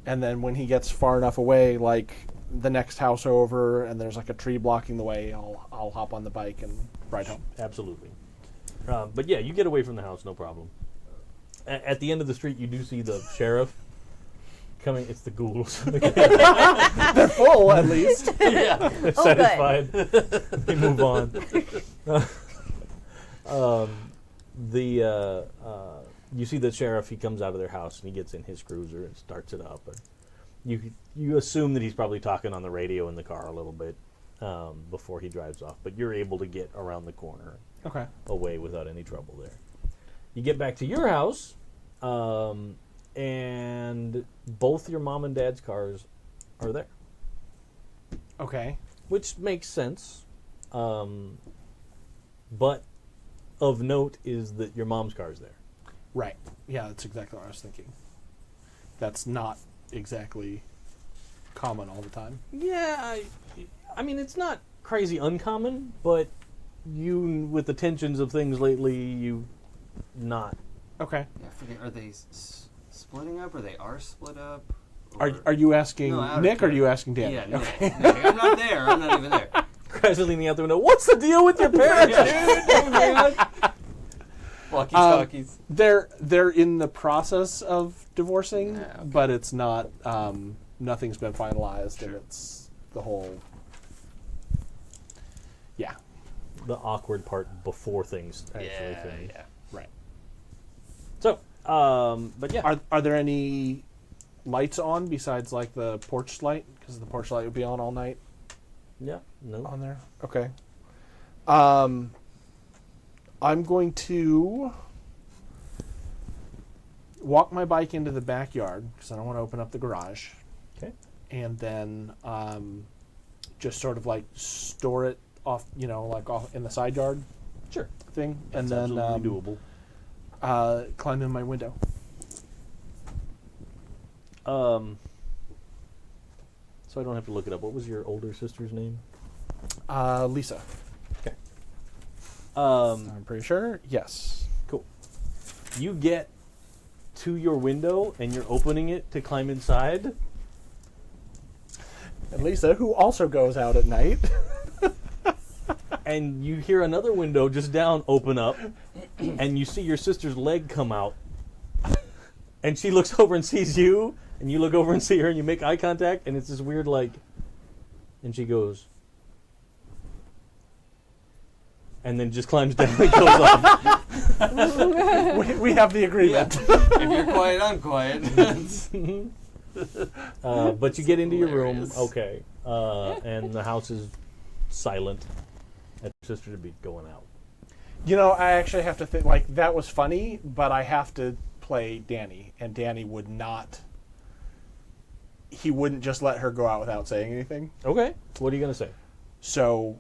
And then when he gets far enough away, like the next house over, and there's like a tree blocking the way, I'll hop on the bike and ride home. Absolutely. But yeah, you get away from the house, no problem. At the end of the street, you do see the sheriff coming. It's the ghouls. They're full, at least. Yeah. They're satisfied. They move on. You see the sheriff. He comes out of their house and he gets in his cruiser and starts it up. And you assume that he's probably talking on the radio in the car a little bit before he drives off. But you're able to get around the corner Okay. away without any trouble there. You get back to your house, and both your mom and dad's cars are there, Okay. which makes sense. But of note is that your mom's car's there. Right. Yeah, that's exactly what I was thinking. That's not exactly common all the time. Yeah, I mean, it's not crazy uncommon, but you, with the tensions of things lately, you not. Okay. Yeah, I forget, are they splitting up, or they are split up? Are you asking No, out of Nick or are care. you asking Danny? Yeah, Nick. Okay. Nick. I'm not there. I'm not even there. Crash is leaning out the window. What's the deal with your parents, dude? Walkie talkies. They're in the process of divorcing, Yeah, okay. but it's not. Nothing's been finalized, and it's the whole. Yeah. The awkward part before things actually Yeah, finish. yeah. Right. So, but yeah. Are there any lights on besides like the porch light? Because the porch light would be on all night Yeah, no. on there. Okay. I'm going to walk my bike into the backyard because I don't want to open up the garage. Okay. And then just sort of like store it off, like off in the side yard Sure. thing. That's and then absolutely doable. climb in my window. So I don't have to look it up. What was your older sister's name? Lisa. Okay. I'm pretty sure. Yes. Cool. You get to your window and you're opening it to climb inside. And Lisa, who also goes out at night. And you hear another window just down open up, and you see your sister's leg come out. And she looks over and sees you, and you look over and see her, and you make eye contact, and it's this weird, like... And she goes... And then just climbs down and goes off. we have the agreement. If you're quiet, I'm quiet. But you get into your room, Hilarious. okay, and the house is silent. And your sister to be going out. I actually have to think, like, that was funny, but I have to play Danny, and Danny would not... He wouldn't just let her go out without saying anything. Okay, what are you going to say? So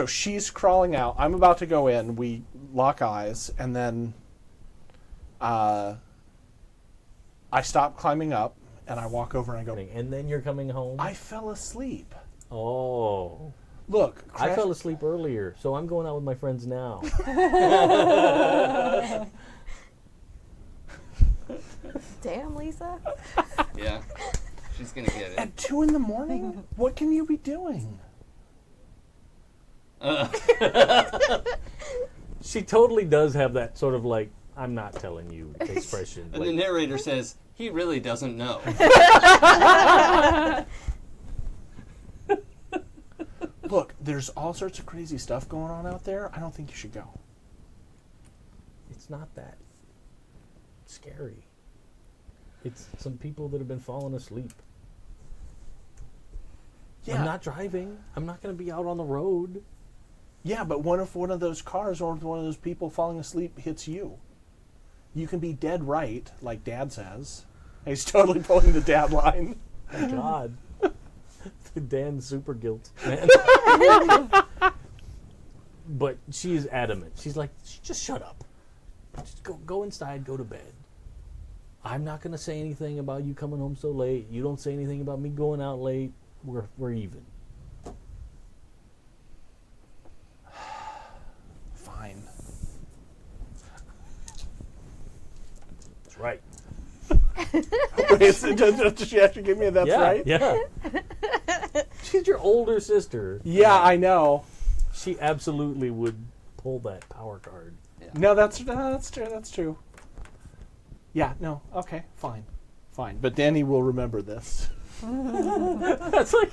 she's crawling out. I'm about to go in. We lock eyes, and then I stop climbing up, and I walk over and I go, And then you're coming home? I fell asleep. Oh. Look, I fell asleep earlier, so I'm going out with my friends now. Damn, Lisa. Yeah. She's going to get it. At 2 a.m? What can you be doing? She totally does have that sort of like, I'm not telling you expression. And the narrator says, he really doesn't know. Look, there's all sorts of crazy stuff going on out there. I don't think you should go. It's not that scary. It's some people that have been falling asleep. Yeah. I'm not driving. I'm not going to be out on the road. Yeah, but what if one of those cars or one of those people falling asleep hits you? You can be dead right, like Dad says. He's totally pulling the dad line. Thank God. Dan's super guilt, man. But she's adamant. She's like, just shut up. Just go inside, go to bed. I'm not going to say anything about you coming home so late. You don't say anything about me going out late. We're even. Fine. That's right. Wait, does she actually give me a that's right? Yeah. She's your older sister. Yeah, I know. She absolutely would pull that power card. No, that's true. That's true. Yeah, no, okay, fine. But Danny will remember this. That's like...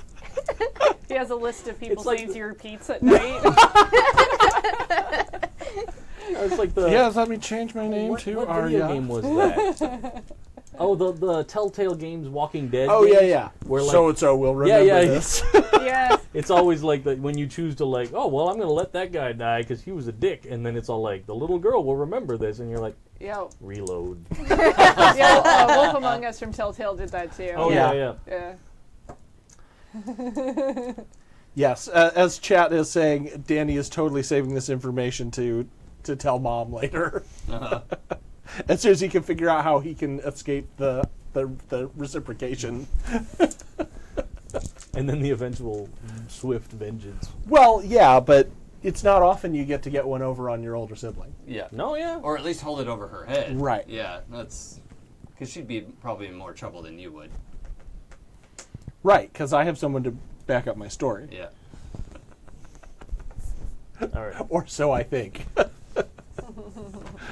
He has a list of people's like names he repeats at night. It's like the... Yes, let me change my name to what Arya. video game was that? Oh, the Telltale Games Walking Dead Oh, games, yeah. Where like, So-and-so will remember this. Yes. it's always like when you choose to like, oh, well, I'm going to let that guy die because he was a dick. And then it's all like, the little girl will remember this. And you're like, Yeah. reload. Yeah. Wolf Among Us from Telltale did that too. Oh, Yeah. yeah. Yes, as chat is saying, Danny is totally saving this information to tell Mom later. Uh-huh. As soon as he can figure out how he can escape the reciprocation. And then the eventual swift vengeance. Well, yeah, but it's not often you get to get one over on your older sibling. Yeah. No, yeah. Or at least hold it over her head. Right. Yeah, that's... Because she'd be probably in more trouble than you would. Right, because I have someone to back up my story. Yeah. All right. Or so I think.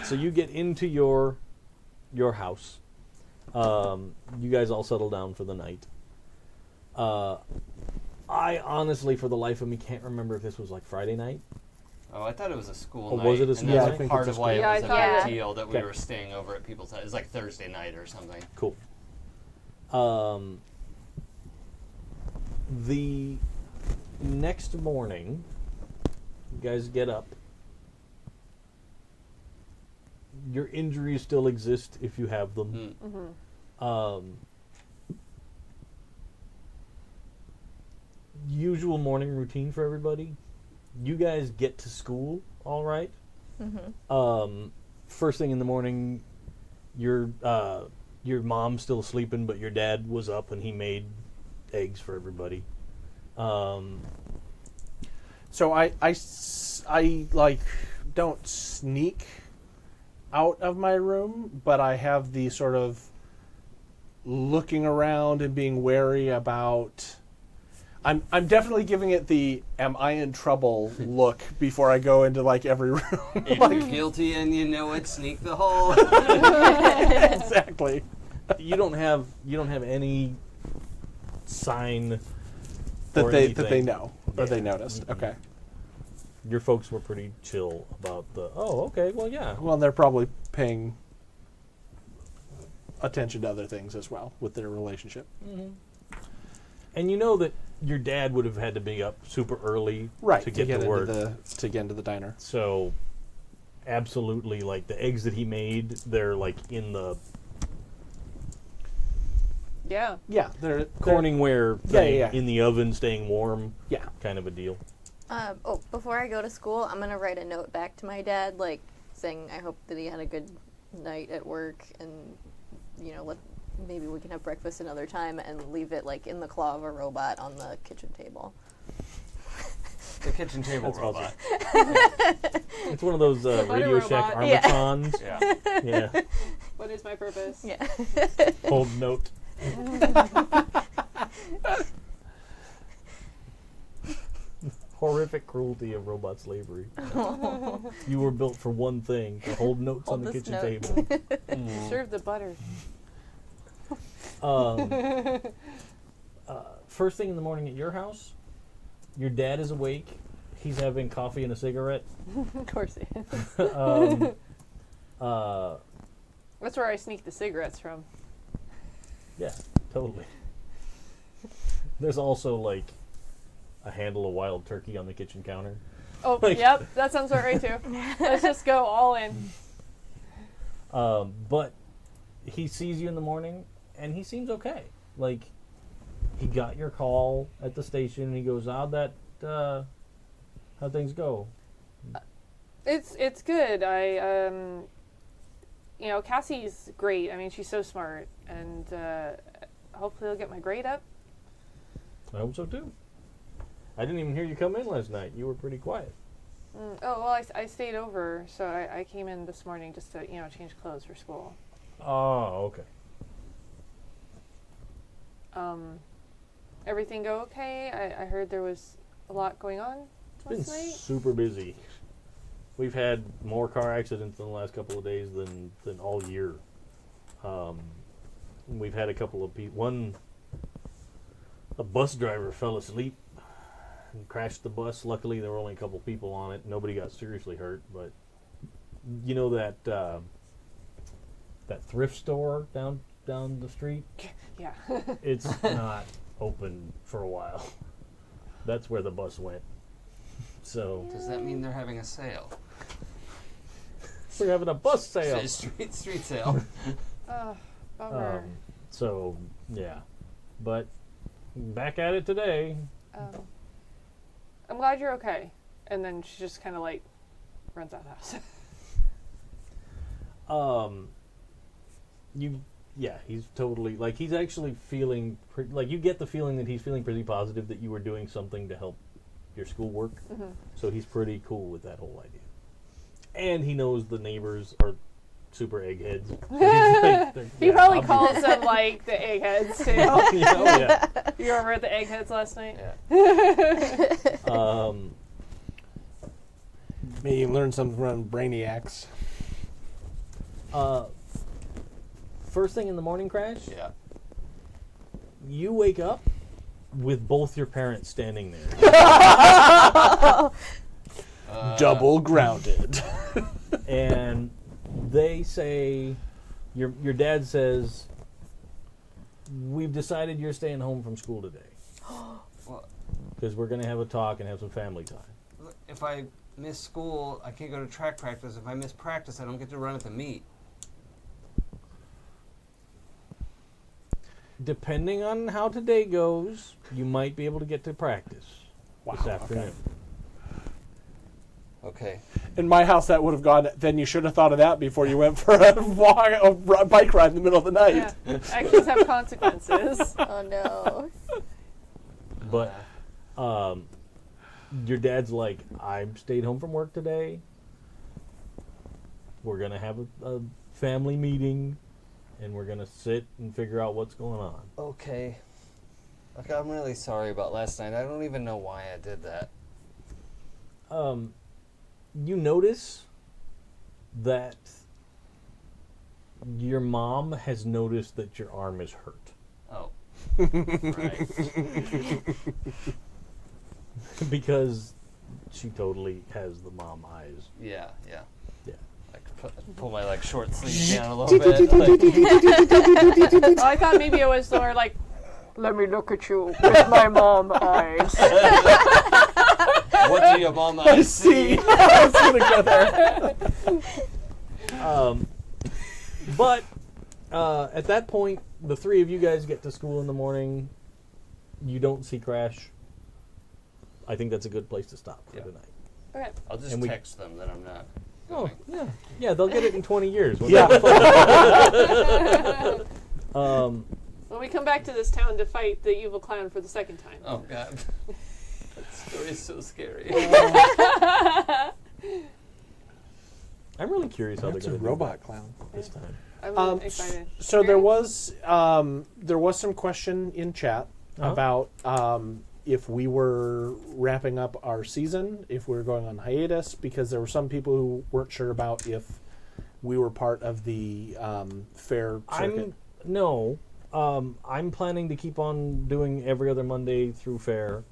So you get into your house. You guys all settle down for the night. I honestly, for the life of me, can't remember if this was like Friday night. Oh, I thought it was a school Oh, night. was it a and school that's night? I think part it's a of why school it night. was Yeah, I a thought- big deal that we Okay. were staying over at people's house. It was like Thursday night or something. Cool. The next morning, You guys get up. Your injuries still exist if you have them. Usual morning routine for everybody. You guys get to school all right. First thing in the morning, your mom's still sleeping, but your dad was up and he made eggs for everybody. So I like don't sneak out of my room, but I have the sort of looking around and being wary about. I'm definitely giving it the "am I in trouble" look before I go into like every room. If you're guilty and you know it, sneak the hole. Exactly. You don't have any sign That or they know or Yeah. they noticed. Mhm. Okay. Your folks were pretty chill about the. Oh, okay. Well, yeah. Well, they're probably paying attention to other things as well with their relationship. And you know that your dad would have had to be up super early to get to work. To get into the diner. So, absolutely, like the eggs that he made, they're like in the Yeah. Yeah, they're Corningware thing yeah. in the oven, staying warm, yeah. kind of a deal. Before I go to school, I'm gonna write a note back to my dad, like saying I hope that he had a good night at work, and maybe we can have breakfast another time, and leave it like in the claw of a robot on the kitchen table. The kitchen table That's robot. It's one of those butter Radio Shack robot. Yeah. Armatrons. Yeah. Yeah. What is my purpose? Yeah. Hold note. Horrific cruelty of robot slavery. You were built for one thing, to hold notes on Hold the this kitchen note. table. Serve the butter. First thing in the morning at your house, your dad is awake. He's having coffee and a cigarette. Of course it is. That's where I sneak the cigarettes from. Yeah, totally. There's also like a handle of wild turkey on the kitchen counter. Oh, yep, that sounds about right too. Let's just go all in. But he sees you in the morning, and he seems okay. Like, he got your call at the station, and he goes, how'd things go? It's good. Cassie's great. I mean, she's so smart, and hopefully I'll get my grade up. I hope so, too. I didn't even hear you come in last night. You were pretty quiet. Oh, well, I stayed over, so I came in this morning just to, change clothes for school. Oh, okay. Everything go okay? I heard there was a lot going on It's last been night. super busy. We've had more car accidents in the last couple of days than all year. We've had a couple of people. A bus driver fell asleep and crashed the bus. Luckily, there were only a couple people on it. Nobody got seriously hurt. But you know that thrift store down the street? Yeah. It's not open for a while. That's where the bus went. So Does that mean they're having a sale? we're having a bus sale. Street sale. Oh, bummer. So yeah, but back at it today. I'm glad you're okay. And then she just kind of like runs out of the house. He's totally like he's actually feeling like you get the feeling that he's feeling pretty positive that you were doing something to help your schoolwork. So he's pretty cool with that whole idea, and he knows the neighbors are super eggheads. So He probably calls them like the eggheads too. yeah. You remember the eggheads last night? Yeah. Maybe you learn something from brainiacs. First thing in the morning, Crash, Yeah. you wake up with both your parents standing there. Double grounded. And they say, your dad says, we've decided you're staying home from school today. Well, Because we're going to have a talk and have some family time. if I miss school, I can't go to track practice. If I miss practice, I don't get to run at the meet. Depending on how today goes, you might be able to get to practice this afternoon. Okay. In my house, that would have gone. Then you should have thought of that before you went for a bike ride in the middle of the night. Yeah. Actions have consequences. Oh no. But your dad's like, I stayed home from work today. We're going to have a family meeting, and we're going to sit and figure out what's going on. Okay. Look, I'm really sorry about last night. I don't even know why I did that. You notice that your mom has noticed that your arm is hurt. Oh. Right. Because she totally has the mom eyes. Yeah, yeah. Yeah. Like pull my like short sleeve down a little bit. Oh, I thought maybe it was more like, let me look at you with my mom eyes. What do your mom eyes see? I was gonna go there. But at that point, the three of you guys get to school in the morning. You don't see Crash. I think that's a good place to stop for tonight. Okay. I'll just And we- text them that I'm not. Oh, going. yeah. Yeah, they'll get it in 20 years. Yeah. When we come back to this town to fight the evil clown for the second time. Oh God. That story is so scary. I'm really curious how That's they're a going to do robot that clown. this time. I'm excited. So there was some question in chat Uh-huh. about if we were wrapping up our season, if we were going on hiatus, because there were some people who weren't sure about if we were part of the fair circuit. I'm planning to keep on doing every other Monday through fair,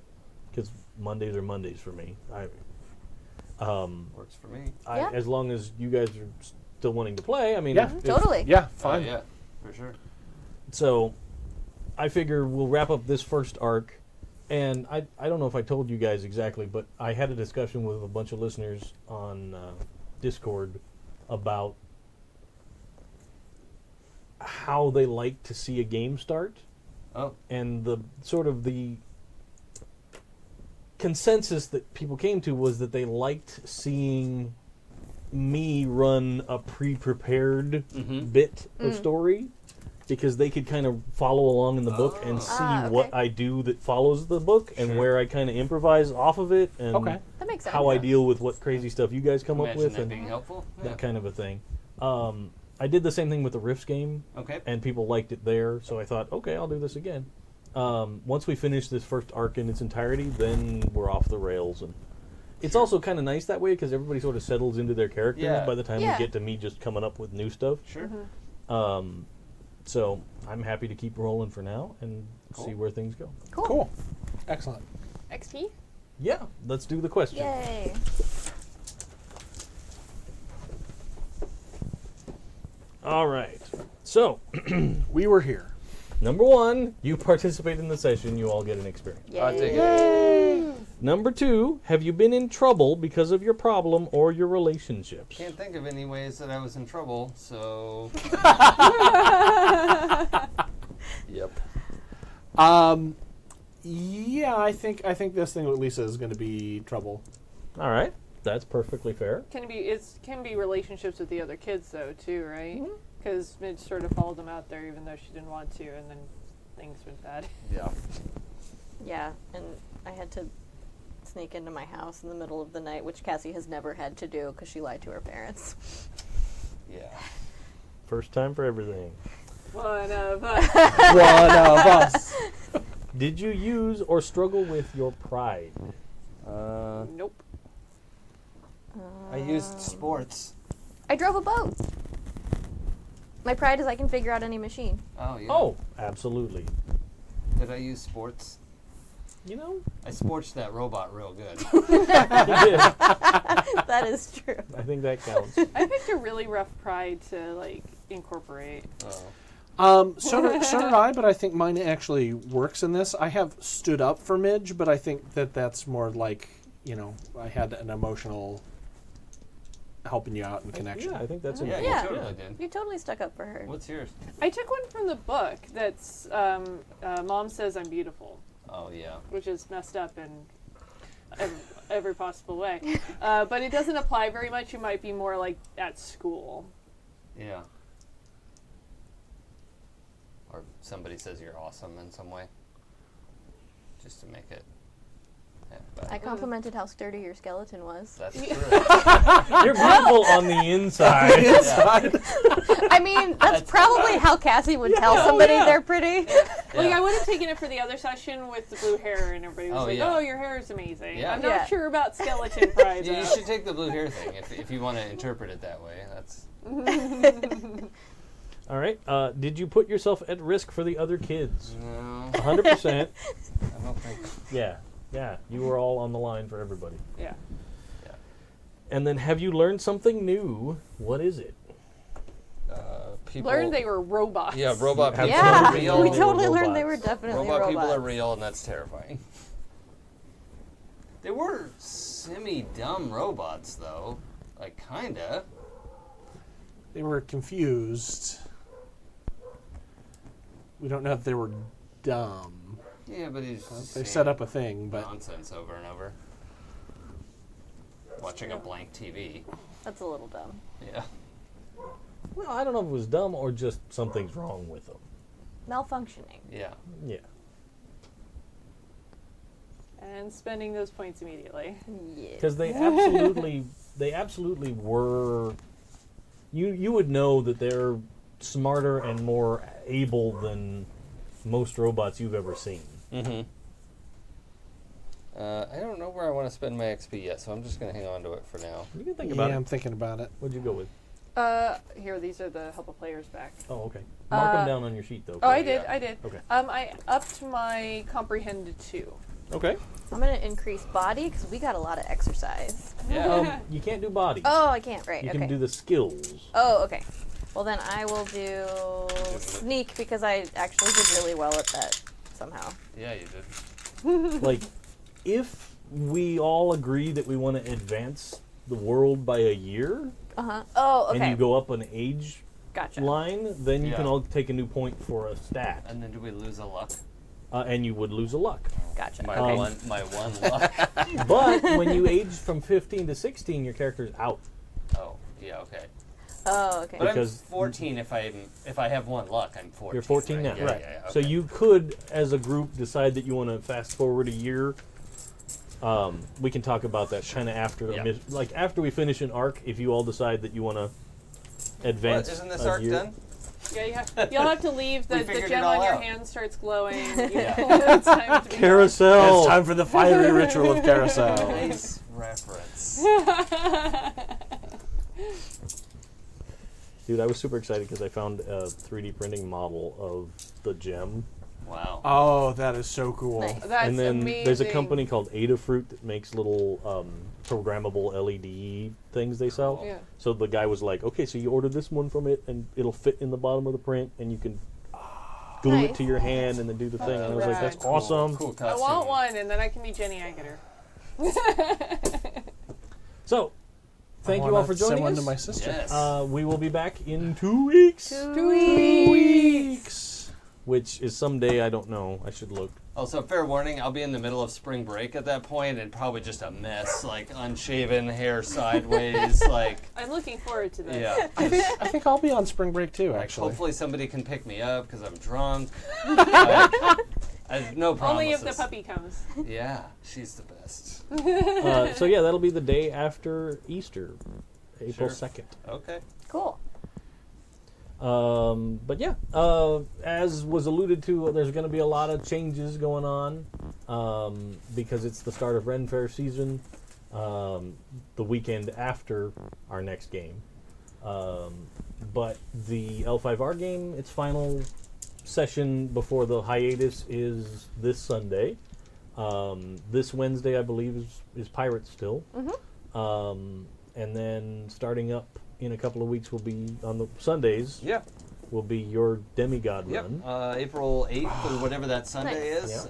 because Mondays are Mondays for me. Works for me. Yeah. As long as you guys are still wanting to play, I mean, Yeah. Totally. Yeah, Oh fine. yeah, for sure. So I figure we'll wrap up this first arc. And I don't know if I told you guys exactly, but I had a discussion with a bunch of listeners on Discord about how they like to see a game start. Oh. And the sort of the consensus that people came to was that they liked seeing me run a pre-prepared bit of story, because they could kind of follow along in the book and see what I do that follows the book and where I kind of improvise off of it and Okay. That makes sense. how I deal with what crazy stuff you guys come up Imagine with that and being helpful. that kind of a thing. I did the same thing with the Rifts game, Okay. and people liked it there, so I thought, okay, I'll do this again. Once we finish this first arc in its entirety, then we're off the rails. And it's also kind of nice that way, because everybody sort of settles into their characters Yeah. by the time Yeah. we get to me just coming up with new stuff. Sure. So I'm happy to keep rolling for now and see where things go. Cool. Excellent. XP? Yeah, let's do the question. Yay. All right. So, We were here. number 1, you participate in the session, you all get an experience. I dig it. Yay. Number 2, have you been in trouble because of your problem or your relationships? Can't think of any ways that I was in trouble, so. Yep. Yeah, I think this thing with Lisa is going to be trouble. All right. That's perfectly fair. Can be relationships with the other kids though too, right? Mm-hmm. Because Midge sort of followed them out there even though she didn't want to, and then things went bad. Yeah. Yeah, and I had to sneak into my house in the middle of the night, which Cassie has never had to do because she lied to her parents. Yeah. First time for everything. One of us. One of us. Did you use or struggle with your pride? Nope. I used sports. I drove a boat. My pride is I can figure out any machine. Oh yeah. Oh, absolutely. Did I use sports? You know, I sporched that robot real good. you did. That is true. I think that counts. I picked a really rough pride to like incorporate. Oh. So did I, but I think mine actually works in this. I have stood up for Midge, but I think that's more like, I had an emotional helping you out and connection. Yeah, I think that's Yeah, it. you Yeah. totally did. You totally stuck up for her. What's yours? I took one from the book that's Mom Says I'm Beautiful, Oh, yeah. which is messed up in every possible way. But it doesn't apply very much. You might be more like at school. Yeah. Or somebody says you're awesome in some way. Just to make it. Yeah, but I complimented how sturdy your skeleton was. that's true. You're beautiful on the inside. I mean, that's probably how Cassie would tell somebody they're pretty. Like, I would have taken it for the other session with the blue hair, and everybody was Oh, like, yeah. "Oh, your hair is amazing." Yeah. I'm Yeah. not sure about skeleton pride. Yeah, you though. should take the blue hair thing if you want to interpret it that way. That's All right. Did you put yourself at risk for the other kids? no. 100%. I don't think. Yeah. You were all on the line for everybody. Yeah. And then, have you learned something new? What is it? People Learned they were robots. Yeah, robot people Yeah, are real. we They totally were learned they were robots. definitely Robot robots. people are real, and that's terrifying. They were semi-dumb robots, though. Like, kinda. They were confused. We don't know if they were dumb. Yeah, but he's just They saying set up a thing, but nonsense over and over. Watching a blank TV. That's a little dumb. Yeah. Well, I don't know if it was dumb or just something's wrong with them. Malfunctioning. Yeah. Yeah. And spending those points immediately. Yeah. Because they absolutely were. You would know that they're smarter and more able than most robots you've ever seen. Mm-hmm. I don't know where I want to spend my XP yet, so I'm just going to hang on to it for now. You can think about I'm it. thinking about it. What'd you go with? Here, these are the help of players back. Oh, okay. Mark them down on your sheet, though. Oh, I yeah. did. I did. Okay. I upped my comprehend to 2. Okay. I'm going to increase body because we got a lot of exercise. Yeah. You can't do body. Oh, I can't. Right. You okay. can do the skills. Oh, okay. Well, then I will do sneak because I actually did really well at that somehow. Yeah, you did. Like, if we all agree that we want to advance the world by a year, Oh, okay. and you go up an age Gotcha. line, then you Yeah. can all take a new point for a stat. And then do we lose a luck? And you would lose a luck. Gotcha. My Okay. one luck. But when you age from 15 to 16, your character's out. Oh, yeah, okay. Oh, okay. But Because- I'm 14 if I have one luck. I'm 14. You're 14 right? now, Yeah, right? Yeah, yeah, So okay. you could, as a group, decide that you want to fast forward a year. We can talk about that kind of after, Yeah. like after we finish an arc. If you all decide that you want to advance, What, isn't this a arc year. done? Yeah, you'll have to leave. We The figured gem it all on your out. hand starts glowing. Yeah. It's time to be Carousel. It's time for the fiery ritual of carousel. Nice reference. Dude, I was super excited because I found a 3D printing model of the gem. Wow. Oh, that is so cool. Nice. That's and then amazing. there's a company called Adafruit that makes little programmable LED things they sell. Yeah. So the guy was like, okay, so you order this one from it, and it'll fit in the bottom of the print, and you can glue it to your hand and then do the thing. And I was like, that's Cool. awesome. Cool I costume. want one, and then I can be Jenny Agutter. So, thank you all for joining Send one us. to my sister. Yes. We will be back in 2 weeks. 2 weeks. Which is someday, I don't know. I should look. Also, fair warning, I'll be in the middle of spring break at that point and probably just a mess, like unshaven, hair sideways, like, I'm looking forward to this. yeah. I think I'll be on spring break too, Like, actually. hopefully somebody can pick me up because I'm drunk. Like, I have no promises. Only if the puppy comes. Yeah, she's the best. So yeah, that'll be the day after Easter, April Sure. 2nd. Okay. Cool. But yeah, as was alluded to, there's going to be a lot of changes going on because it's the start of Ren Fair season, the weekend after our next game. But the L5R game, its final session before the hiatus is this Sunday. This Wednesday, I believe, is Pirates still. And then starting up in a couple of weeks will be on the Sundays. Yeah. Will be your demigod Yep. run. April 8th or whatever that Sunday Nice. is.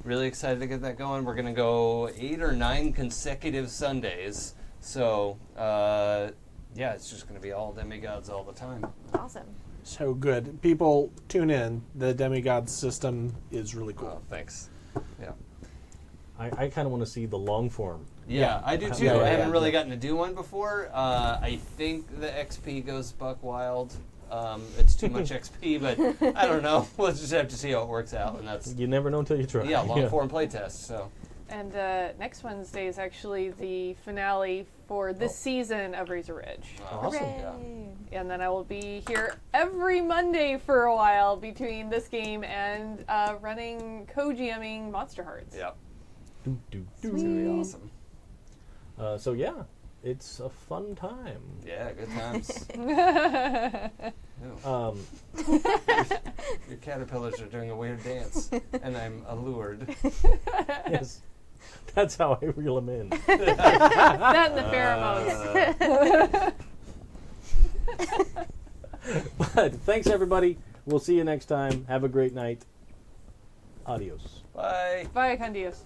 Really excited to get that going. We're going to go 8 or 9 consecutive Sundays. So, yeah, it's just going to be all demigods all the time. Awesome. So good. People, tune in. The demigod system is really cool. Oh, thanks. Yeah. I kind of want to see the long form. Yeah, I do too. Yeah, I haven't yeah. really gotten to do one before. I think the XP goes buck wild. It's too much XP, but I don't know. We'll just have to see how it works out. And that's You never know until you try. long form playtest. So And next Wednesday is actually the finale for this season of Razor Ridge. Awesome. Hooray. And then I will be here every Monday for a while between this game and running co-GMing Monster Hearts. yeah, Do, do, it's gonna be awesome. So yeah, it's a fun time. Yeah, good times. Ew. Um, Your caterpillars are doing a weird dance, and I'm allured. yes, that's how I reel them in. That and the pheromones. But thanks everybody. We'll see you next time. Have a great night. Adios. Bye. Bye, Candias.